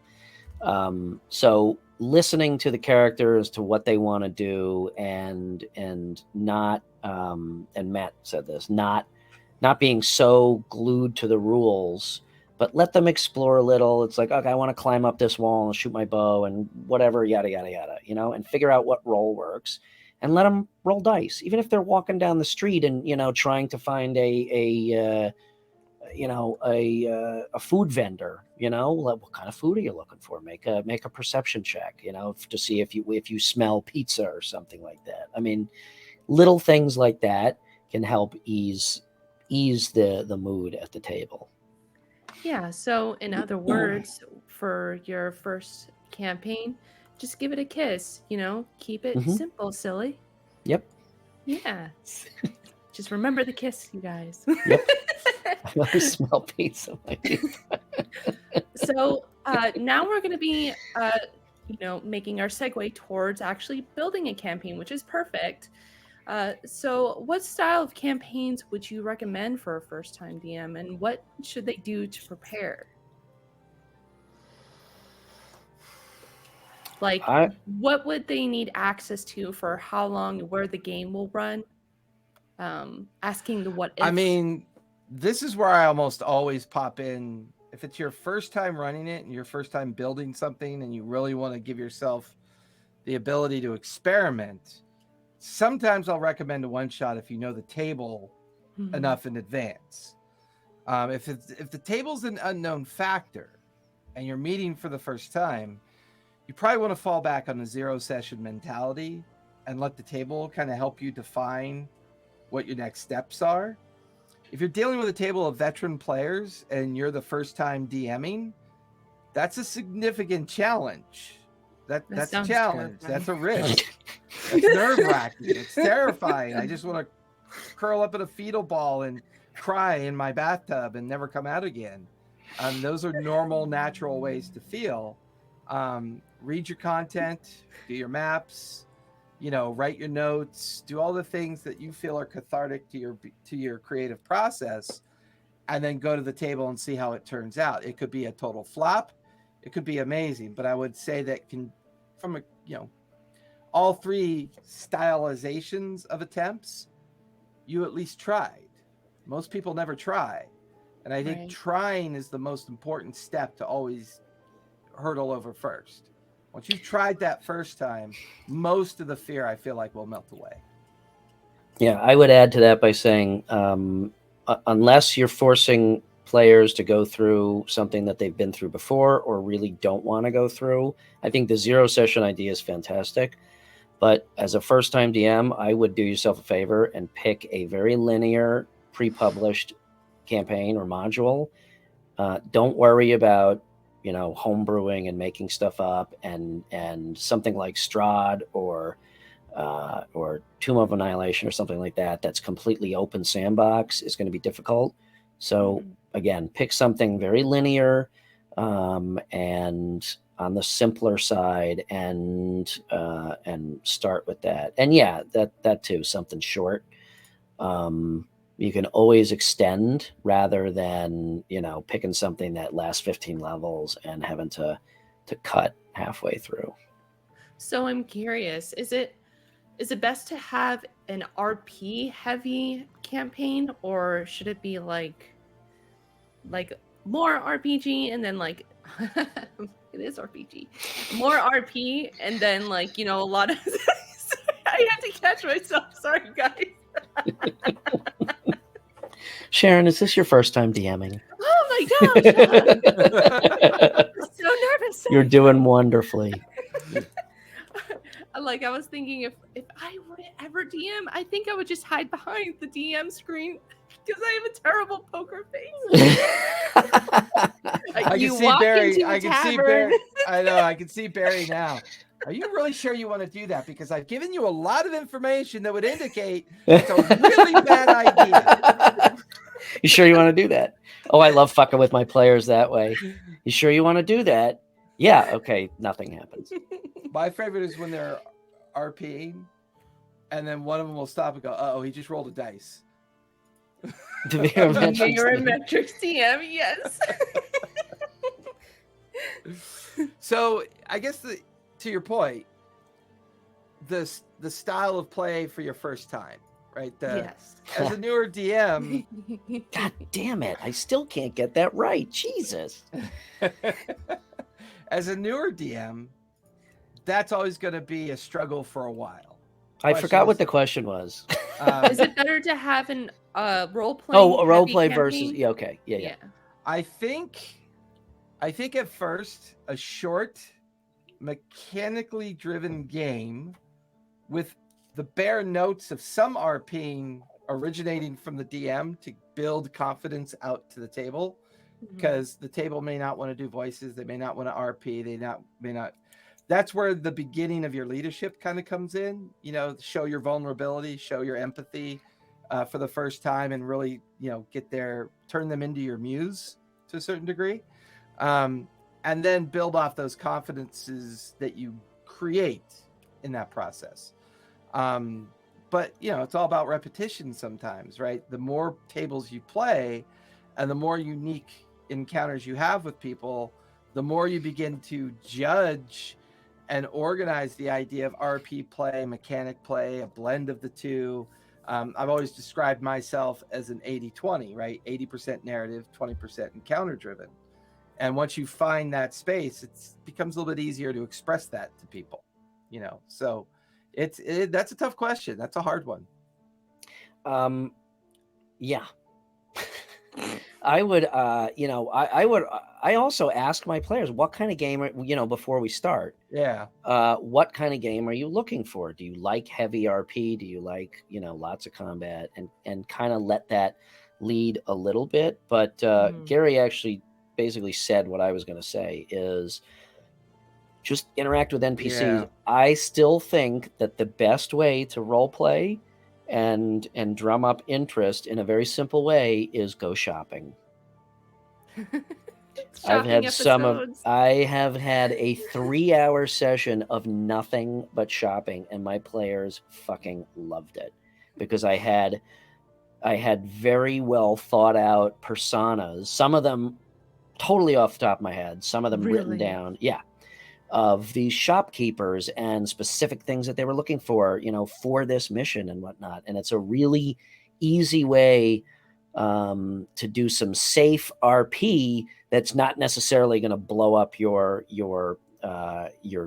So listening to the characters, to what they want to do, and not and Matt said this, not being so glued to the rules, but let them explore a little. It's like, okay, I want to climb up this wall and shoot my bow and whatever, yada yada yada, and figure out what role works, and let them roll dice, even if they're walking down the street and trying to find a food vendor. What kind of food are you looking for? Make a perception check, to see if you smell pizza or something like that. I mean, little things like that can help ease the mood at the table. Yeah, so in other words, for your first campaign, just give it a kiss, keep it simple, silly. Yep. Yeah. Just remember the kiss, you guys. Yep. I smell pizza. So now we're going to be, making our segue towards actually building a campaign, which is perfect. So what style of campaigns would you recommend for a first-time DM, and what should they do to prepare? Like, what would they need access to, for how long, where the game will run? Asking the what ifs. I mean, this is where I almost always pop in. If it's your first time running it and your first time building something, and you really want to give yourself the ability to experiment, sometimes I'll recommend a one-shot if you know the table enough in advance. If the table's an unknown factor and you're meeting for the first time, you probably want to fall back on the zero session mentality and let the table kind of help you define what your next steps are. If you're dealing with a table of veteran players and you're the first time DMing, that's a significant challenge. That's a sounds challenge. terrifying. That's a risk. That's nerve-wracking. It's terrifying. I just want to curl up in a fetal ball and cry in my bathtub and never come out again. Those are normal, natural ways to feel. Read your content, do your maps, write your notes, do all the things that you feel are cathartic to your creative process, and then go to the table and see how it turns out. It could be a total flop, it could be amazing, but I would say that from all three stylizations of attempts, you at least tried. Most people never try. And I think trying is the most important step to always hurdle over first. Once you've tried that first time, most of the fear, I feel like, will melt away. Yeah, I would add to that by saying, unless you're forcing players to go through something that they've been through before or really don't want to go through, I think the zero session idea is fantastic. But as a first-time DM, I would do yourself a favor and pick a very linear, pre-published campaign or module. Don't worry about homebrewing and making stuff up, and something like Strahd or Tomb of Annihilation or something like that that's completely open sandbox is going to be difficult. So again, pick something very linear and on the simpler side, and start with that. And yeah, that too, something short. You can always extend rather than picking something that lasts 15 levels and having to cut halfway through. So I'm curious, is it best to have an RP heavy campaign, or should it be like more RPG and then like it is RPG, more RP and then a lot of I had to catch myself. Sorry, guys. Sharon, is this your first time DMing? Oh my gosh! I'm so nervous. You're doing wonderfully. I was thinking if I were to ever DM, I think I would just hide behind the DM screen because I have a terrible poker face. I can see Barry. I know. I can see Barry now. Are you really sure you want to do that? Because I've given you a lot of information that would indicate it's a really bad idea. You sure you want to do that? Oh, I love fucking with my players that way. You sure you want to do that? Yeah. Okay. Nothing happens. My favorite is when they're RPing and then one of them will stop and go, "Uh-oh, he just rolled a dice." Metrics DM, yes. So I guess to your point, the style of play for your first time, right? Yes. As a newer DM, God damn it! I still can't get that right. Jesus. As a newer DM, that's always going to be a struggle for a while. I forgot what the question was. Is it better to have an role play? Oh, a role play versus okay, yeah. I think at first a short, mechanically driven game with the bare notes of some RPing originating from the DM to build confidence out to the table, because the table may not want to do voices, they may not want to RP, may not. That's where the beginning of your leadership kind of comes in. Show your vulnerability, show your empathy for the first time, and really turn them into your muse to a certain degree, and then build off those confidences that you create in that process. But it's all about repetition sometimes, right? The more tables you play and the more unique encounters you have with people, the more you begin to judge and organize the idea of RP play, mechanic play, a blend of the two. I've always described myself as an 80-20, right? 80% narrative, 20% encounter driven. And once you find that space, it becomes a little bit easier to express that to people, So that's a tough question. That's a hard one. Yeah. I would, I also ask my players, what kind of game, before we start, Yeah. what kind of game are you looking for? Do you like heavy RP? Do you like, lots of combat, and kind of let that lead a little bit. But Gary actually basically said what I was going to say is just interact with NPCs. Yeah. I still think that the best way to role play and drum up interest in a very simple way is go shopping. Shopping episodes. I have had a 3-hour session of nothing but shopping, and my players fucking loved it because I had very well thought out personas, some of them totally off the top of my head, some of them written Really? down. Yeah. Of these shopkeepers and specific things that they were looking for, for this mission and whatnot. And it's a really easy way to do some safe RP that's not necessarily going to blow up your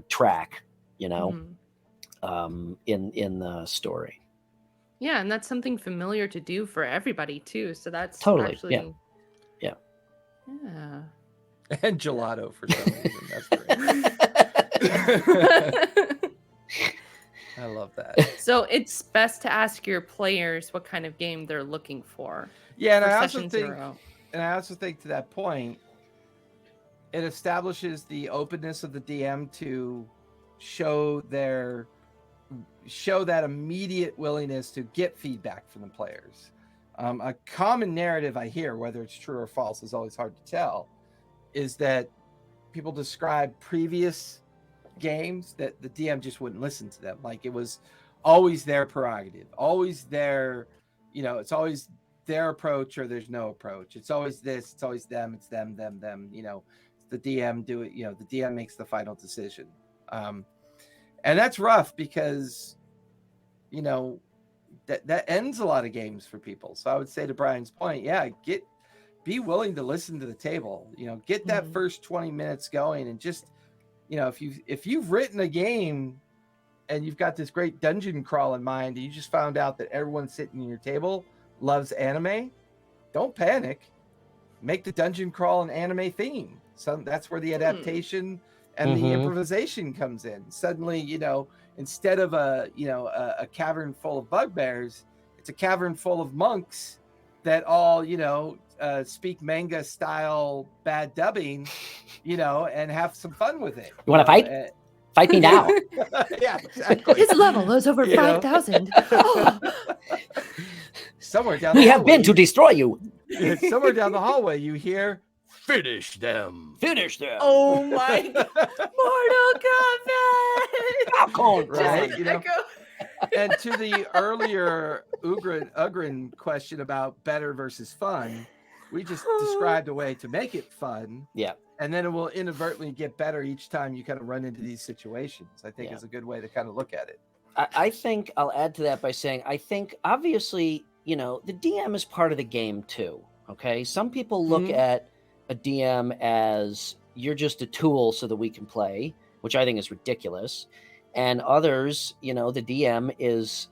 track, in the story. Yeah, and that's something familiar to do for everybody too. So that's Totally. actually Yeah. And gelato for some reason. That's great. I love that. So it's best to ask your players what kind of game they're looking for. Yeah, and for I session also think, zero. to that point, it establishes the openness of the DM to show that immediate willingness to get feedback from the players. A common narrative I hear, whether it's true or false, is always hard to tell, is that people describe previous games that the DM just wouldn't listen to them. Like it was always their prerogative, always their, it's always their approach or there's no approach. It's always this, it's always them, it's them. The DM do it, the DM makes the final decision. And that's rough because, that ends a lot of games for people. So I would say to Brian's point, be willing to listen to the table, get that first 20 minutes going and just, if you've written a game and you've got this great dungeon crawl in mind and you just found out that everyone sitting at your table loves anime, don't panic. Make the dungeon crawl an anime theme. So that's where the adaptation and the improvisation comes in. Suddenly, instead of a cavern full of bugbears, it's a cavern full of monks that all, speak manga style bad dubbing, and have some fun with it. You want to fight? Fight me now. Yeah, exactly. His level is over 5,000. Oh. Somewhere down we have been to destroy you. Somewhere down the hallway, you hear, finish them. Finish them. Oh my God. Mortal Kombat. Right? And to the earlier Ugrin question about better versus fun, we just described a way to make it fun. Yeah. And then it will inadvertently get better each time you kind of run into these situations. I think is a good way to kind of look at it. I think I'll add to that by saying, I think obviously, the DM is part of the game too. Okay. Some people look at a DM as you're just a tool so that we can play, which I think is ridiculous. And others, the DM is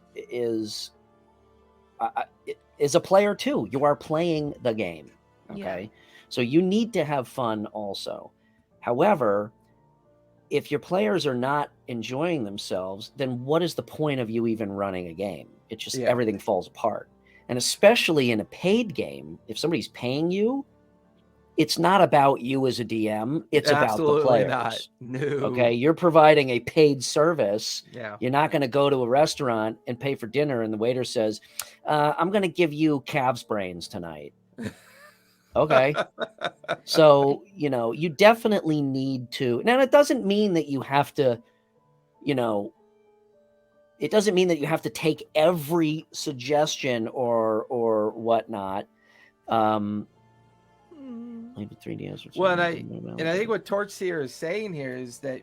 a player too. You are playing the game. Okay. Yeah. So you need to have fun also. However, if your players are not enjoying themselves, then what is the point of you even running a game? It just, everything falls apart. And especially in a paid game, if somebody's paying you, it's not about you as a DM. It's Absolutely about the players. Not. No. Okay. You're providing a paid service. Yeah. You're not going to go to a restaurant and pay for dinner and the waiter says, I'm going to give you calves brains tonight. Okay. So, you definitely need to. Now, it doesn't mean that you have to, it doesn't mean that you have to take every suggestion or whatnot. Maybe 3DS. Well, and I think what Torchseer is saying here is that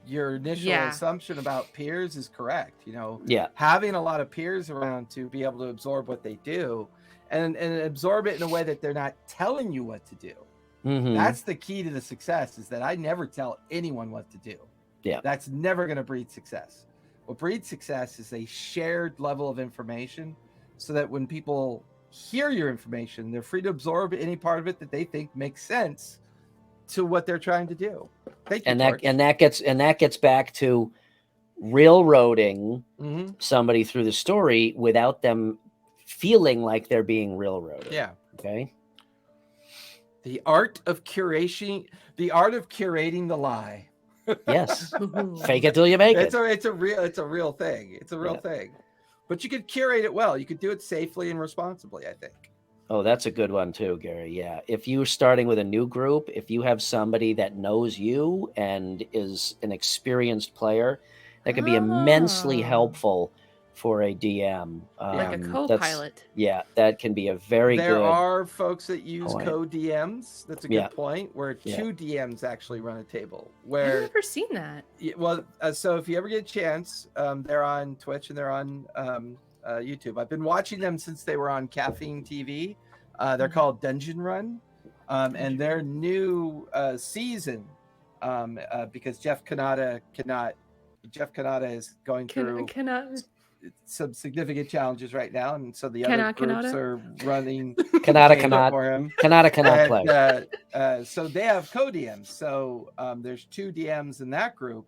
your initial assumption about peers is correct. Having a lot of peers around to be able to absorb what they do and absorb it in a way that they're not telling you what to do. That's the key to the success, is that I never tell anyone what to do. Yeah. That's never going to breed success. What breeds success is a shared level of information so that when people hear your information. They're free to absorb any part of it that they think makes sense to what they're trying to do. Thank you, Torch. And that gets back to railroading Mm-hmm. somebody through the story without them feeling like they're being railroaded. Yeah. Okay. The art of curating the lie. Yes. Fake it till you make it. It's a real thing. It's a real thing. But you could curate it well. You could do it safely and responsibly, I think. Oh, that's a good one too, Gary. Yeah. If you're starting with a new group, if you have somebody that knows you and is an experienced player, that can be immensely helpful for a DM. Like a co-pilot. Yeah, that can be a very good. There are folks that use co-DMs. That's a good point. Where two DMs actually run a table. Where I've never seen that. Well, so if you ever get a chance, they're on Twitch and they're on YouTube. I've been watching them since they were on Caffeine TV. They're called Dungeon Run, and their new season, because Jeff Kanata is going through some significant challenges right now, and so the other groups are running Kanata for him. Kanata play. So they have co-DMs. So there's two DMs in that group.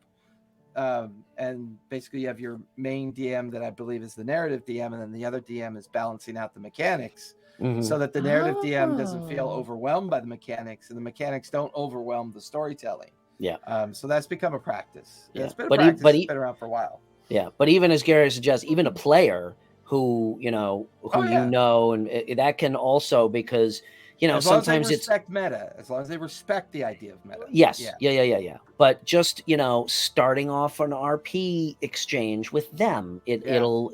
And basically you have your main DM that I believe is the narrative DM, and then the other DM is balancing out the mechanics so that the narrative DM doesn't feel overwhelmed by the mechanics, and the mechanics don't overwhelm the storytelling. Yeah. So that's become a practice. Yeah. It's been a practice. It's been around for a while. Yeah. But even as Gary suggests, even a player who you know, and that can also, because as sometimes long as they respect meta, as long as they respect the idea of meta. Yes. Yeah. But just, starting off an RP exchange with them, it'll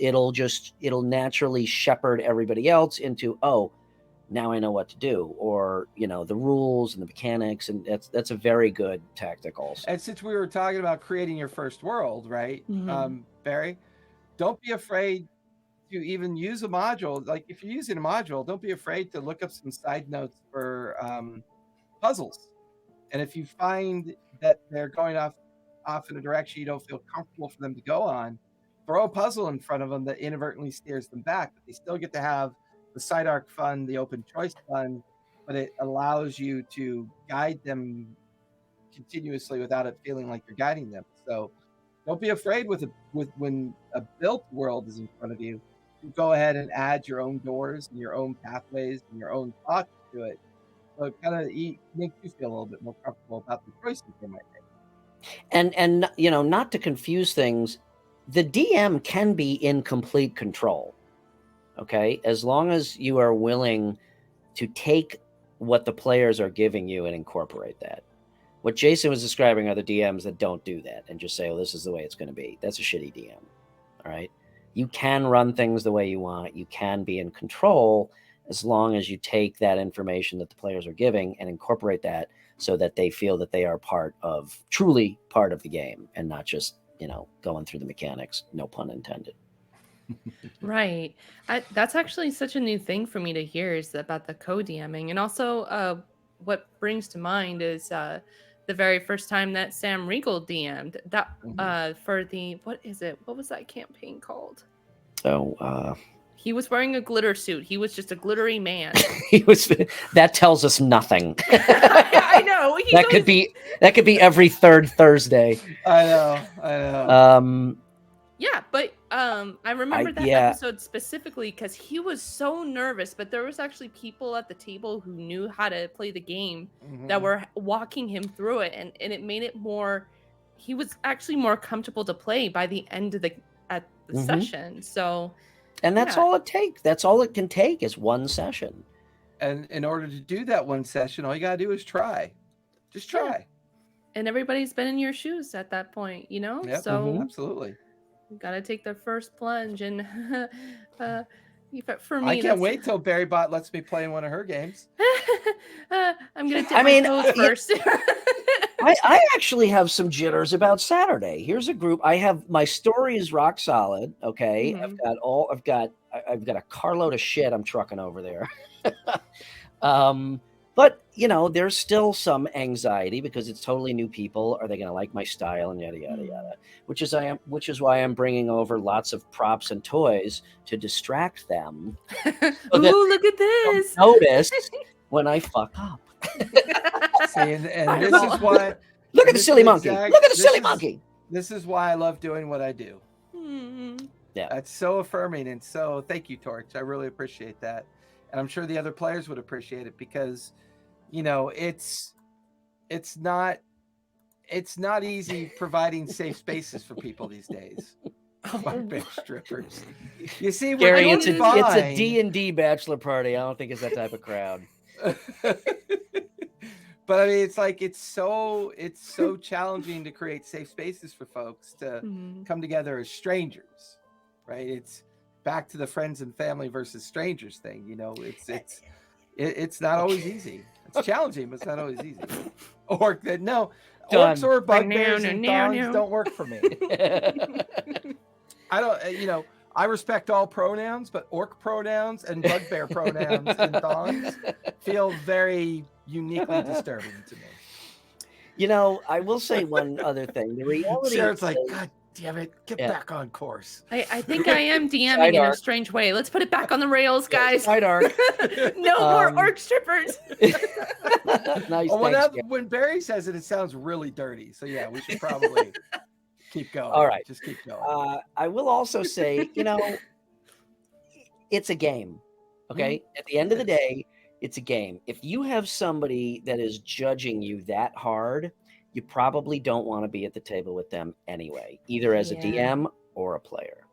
naturally shepherd everybody else into, oh, now I know what to do, or, the rules and the mechanics. And that's a very good tactic also. And since we were talking about creating your first world, right? Barry, don't be afraid to even use a module. Like if you're using a module, don't be afraid to look up some side notes for puzzles. And if you find that they're going off in a direction you don't feel comfortable for them to go on, throw a puzzle in front of them that inadvertently steers them back. But they still get to have the side arc fun, the open choice fun, but it allows you to guide them continuously without it feeling like you're guiding them. So don't be afraid when a built world is in front of you. You go ahead and add your own doors and your own pathways and your own thoughts to it. So it kind of makes you feel a little bit more comfortable about the choices they might make. And not to confuse things, the DM can be in complete control. Okay, as long as you are willing to take what the players are giving you and incorporate that. What Jason was describing are the DMs that don't do that and just say, oh, this is the way it's going to be. That's a shitty DM. All right. You can run things the way you want. You can be in control as long as you take that information that the players are giving and incorporate that so that they feel that they are truly part of the game and not just, going through the mechanics, no pun intended. Right. That's actually such a new thing for me to hear, is about the co-DMing. And also what brings to mind is the very first time that Sam Riegel DM'd that for the, what was that campaign called? Oh, he was wearing a glitter suit. He was just a glittery man. That tells us nothing. I know. That could be every third Thursday. I know. Yeah, but I remember that episode specifically because he was so nervous, but there was actually people at the table who knew how to play the game that were walking him through it, and it made it he was actually more comfortable to play by the end of the session. So, and that's all it takes. That's all it can take is one session. And in order to do that one session, all you gotta do is try. Just try. Yeah. And everybody's been in your shoes at that point, Yep, so absolutely. You gotta take the first plunge, and for me, I can't wait till Barry Bot lets me play in one of her games. I'm gonna dip my toes first. I actually have some jitters about Saturday. Here's a group. My story is rock solid. Okay, I've got a carload of shit I'm trucking over there. But there's still some anxiety because it's totally new people. Are they going to like my style and yada yada yada? Which is why I'm bringing over lots of props and toys to distract them. So look at this! Notice when I fuck up. See, and this is why. Look at the silly monkey! Look at the silly monkey! This is why I love doing what I do. Yeah, that's so affirming, and so thank you, Torch. I really appreciate that, and I'm sure the other players would appreciate it because, it's not easy providing safe spaces for people these days. Bugbear strippers. You see, Gary, it's a D&D bachelor party. I don't think it's that type of crowd. But I mean, it's so challenging to create safe spaces for folks to come together as strangers, right? It's back to the friends and family versus strangers thing. It's not always easy. It's challenging, but it's not always easy. Orcs or bugbears and thongs don't work for me. I don't, I respect all pronouns, but orc pronouns and bugbear pronouns and thongs feel very uniquely disturbing to me. I will say one other thing. The reality Sarah's like, God damn it, get back on course. I think I am DMing in a strange way. Let's put it back on the rails, guys. Side arc. No more orc strippers. Nice. When Barry says it, it sounds really dirty. So yeah, we should probably keep going. All right. Just keep going. I will also say, it's a game. Okay. At the end of the day, it's a game. If you have somebody that is judging you that hard, you probably don't want to be at the table with them anyway, either as a DM or a player.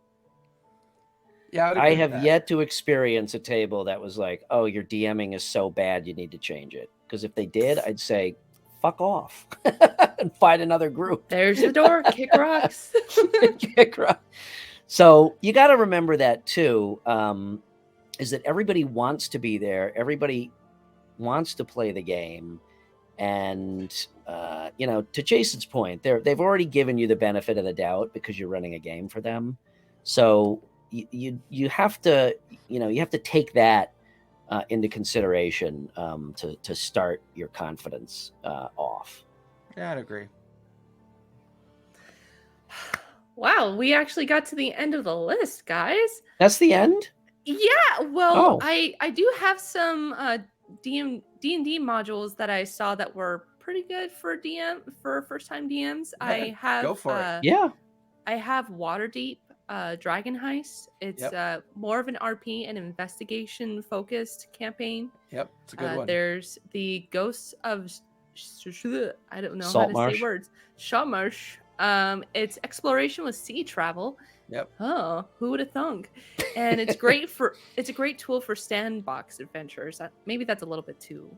Yeah, I have yet to experience a table that was like, oh, your DMing is so bad, you need to change it. Because if they did, I'd say, fuck off and find another group. There's the door. Kick rocks. Kick rocks. So you got to remember that too, is that everybody wants to be there. Everybody wants to play the game. And, to Jason's point, they've already given you the benefit of the doubt because you're running a game for them. So you have to, you have to take that into consideration to start your confidence off. Yeah, I'd agree. Wow, we actually got to the end of the list, guys. That's the end? Yeah, well, I do have some D&D modules that I saw that were pretty good for first-time DMs. Yeah, I have go for it. Yeah. I have Waterdeep Dragon Heist. It's more of an RP and investigation focused campaign. Yep, it's a good one. There's the Ghosts of I don't know Salt how to Marsh. say words. Saltmarsh. It's exploration with sea travel. Yep. Oh, who would have thunk? And it's great it's a great tool for sandbox adventures. Maybe that's a little bit too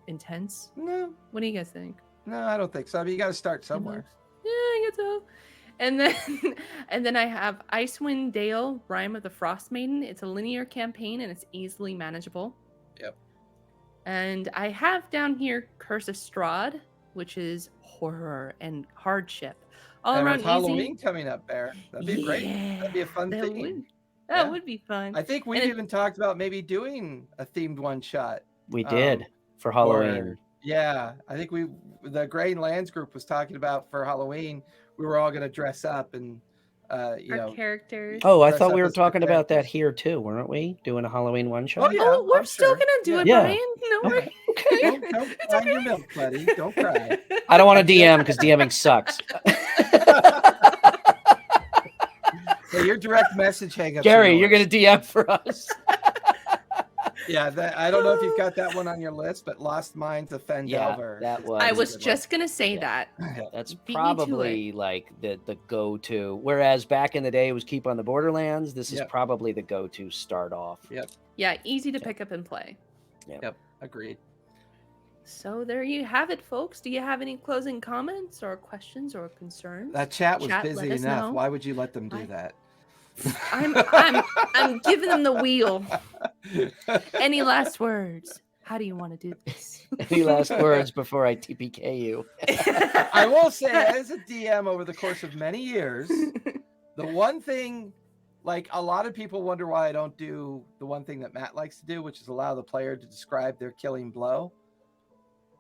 intense. No. What do you guys think? No, I don't think so. I mean, you got to start somewhere. Yeah, I guess so. And then I have Icewind Dale, Rime of the Frost Maiden. It's a linear campaign and it's easily manageable. Yep. And I have down here Curse of Strahd, which is horror and hardship. All around with Halloween coming up, Bear. That'd be great. That'd be a fun theme. That would be fun. I think we've even talked about maybe doing a themed one shot. We did for Halloween. I think the Grain Lands group was talking about for Halloween, we were all going to dress up and, Our characters. Oh, I thought we were talking about that here too, weren't we? Doing a Halloween one shot? Oh, yeah, oh we're still going to do it, Brian. No worries. Okay. Don't cry your milk, buddy. Don't cry. I don't want to DM because DMing sucks. So your direct message hang up. Gary, you're going to DM for us. Yeah, I don't know if you've got that one on your list, but Lost Minds of Fendelver. That was. I was just going to say that. That's probably like the go-to. Whereas back in the day it was Keep on the Borderlands. This is probably the go-to start off. Yep. Yeah, easy to pick up and play. Yep. Agreed. So there you have it, folks. Do you have any closing comments or questions or concerns? That chat was busy enough. Why would you let them do that? I'm giving them the wheel. Any last words? How do you want to do this? Any last words before I TPK you? I will say, as a DM over the course of many years, the one thing, like a lot of people wonder why I don't do the one thing that Matt likes to do, which is allow the player to describe their killing blow.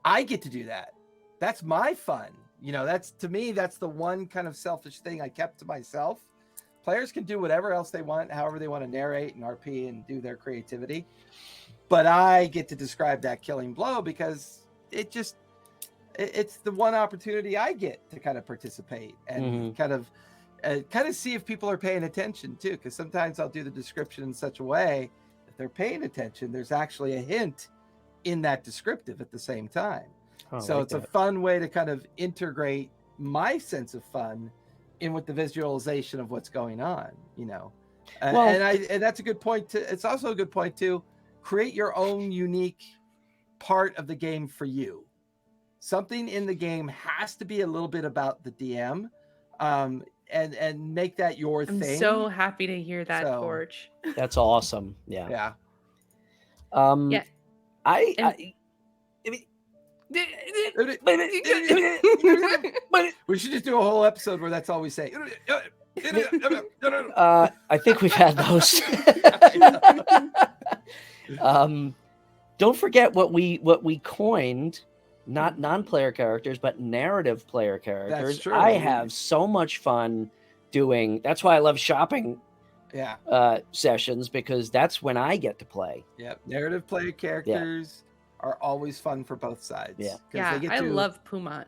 I get to do that. That's my fun. You know, that's, to me, that's the one kind of selfish thing I kept to myself. Players can do whatever else they want, however they want to narrate and RP and do their creativity. But I get to describe that killing blow because it's the one opportunity I get to kind of participate and kind of see if people are paying attention too. Because sometimes I'll do the description in such a way that they're paying attention. There's actually a hint in that descriptive at the same time. So it's a fun way to kind of integrate my sense of fun in with the visualization of what's going on, you know. And that's a good point to, it's also a good point to create your own unique part of the game for you. Something in the game has to be a little bit about the DM, and make that your thing. I'm so happy to hear that, Torch. That's awesome. Yeah. Yeah. Yeah. We should just do a whole episode where that's all we say. I think we've had those. Don't forget what we coined, not non-player characters, but narrative player characters. That's true. I have so much fun doing. That's why I love shopping sessions, because that's when I get to play. Yep. Narrative player characters are always fun for both sides. Yeah. I love Pumat.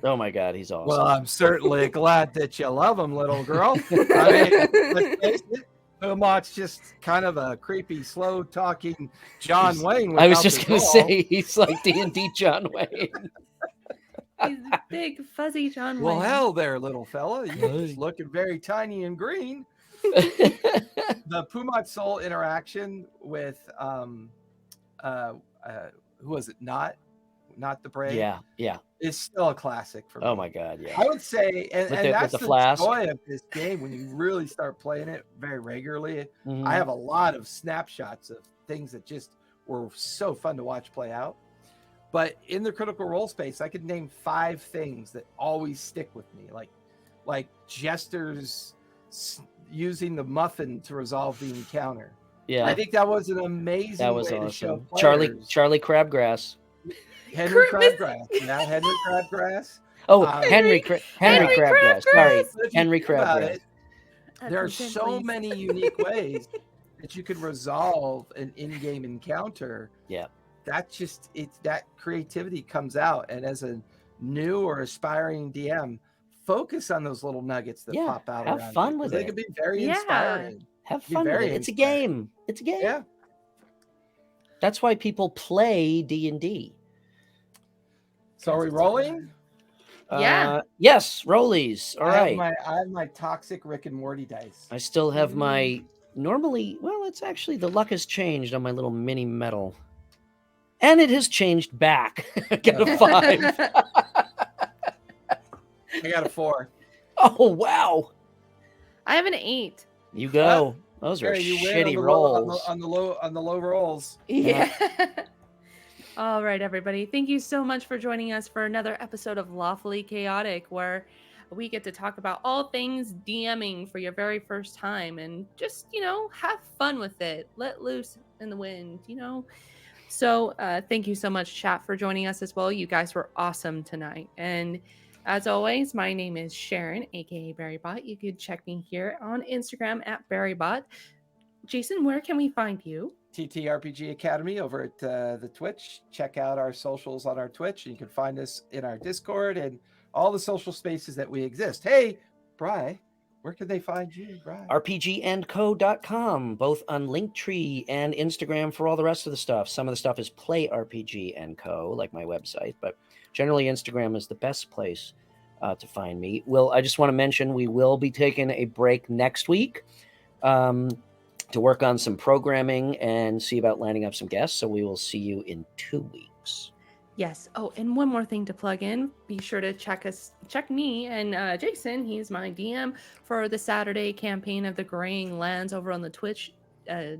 Oh my God, he's awesome. Well, I'm certainly glad that you love him, little girl. I mean, let's face it, Pumat's just kind of a creepy, slow-talking John Wayne. I was just going to say, he's like D&D John Wayne. He's a big, fuzzy John Wayne. Well, hell there, little fella. You're just looking very tiny and green. The Pumat Soul interaction with, who was it? Not the Brave. Yeah. It's still a classic for me. Oh my God, yeah. I would say, and that's the flask. joy of this game when you really start playing it very regularly. I have a lot of snapshots of things that just were so fun to watch play out. But in the Critical Role space, I could name 5 things that always stick with me, like jesters using the muffin to resolve the encounter. Yeah, I think that was an amazing way to show players. Charlie Crabgrass. Henry Crabgrass. Yeah, Henry Crabgrass. Oh, Henry Crabgrass. Sorry, Henry Crabgrass. There are so many unique ways that you could resolve an in-game encounter. Yeah. That creativity comes out. And as a new or aspiring DM, focus on those little nuggets that pop out. Have fun with it. They can be very inspiring. Have fun with it. It's a game. It's a game. Yeah. That's why people play D&D. So are we rolling? Yeah. Yes, rollies. All right. I have my toxic Rick and Morty dice. I still have my it's actually, the luck has changed on my little mini medal. And it has changed back. I got a 5. I got a 4. Oh, wow. I have an 8. You go. Those are shitty rolls. On the low rolls. Yeah. All right, everybody. Thank you so much for joining us for another episode of Lawfully Chaotic, where we get to talk about all things DMing for your very first time and just, have fun with it. Let loose in the wind, So thank you so much, chat, for joining us as well. You guys were awesome tonight. And as always, my name is Sharon, aka Barrybot. You could check me here on Instagram at Barrybot. Jason, where can we find you? TTRPG Academy over at the Twitch. Check out our socials on our Twitch. You can find us in our Discord and all the social spaces that we exist. Hey, Bri, where can they find you, Bri? RPG&Co.com, both on Linktree and Instagram for all the rest of the stuff. Some of the stuff is Play RPG&Co, like my website, but generally Instagram is the best place to find me. I just want to mention we will be taking a break next week to work on some programming and see about landing up some guests. So we will see you in 2 weeks. Yes. Oh, and one more thing to plug in. Be sure to check me and Jason. He's my DM for the Saturday campaign of the Graying Lands over on the Twitch, the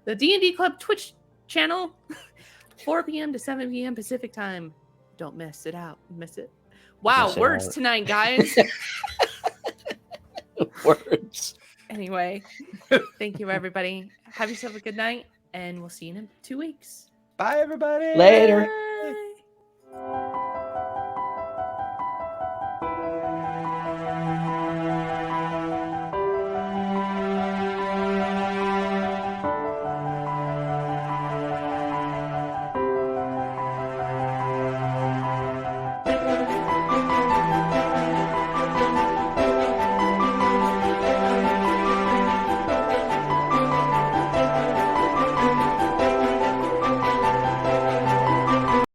D&D Club Twitch channel, 4 p.m. to 7 p.m. Pacific time. Don't miss it. Wow, words tonight, guys. Words. Anyway, thank you, everybody. Have yourself a good night, and we'll see you in 2 weeks. Bye, everybody. Later.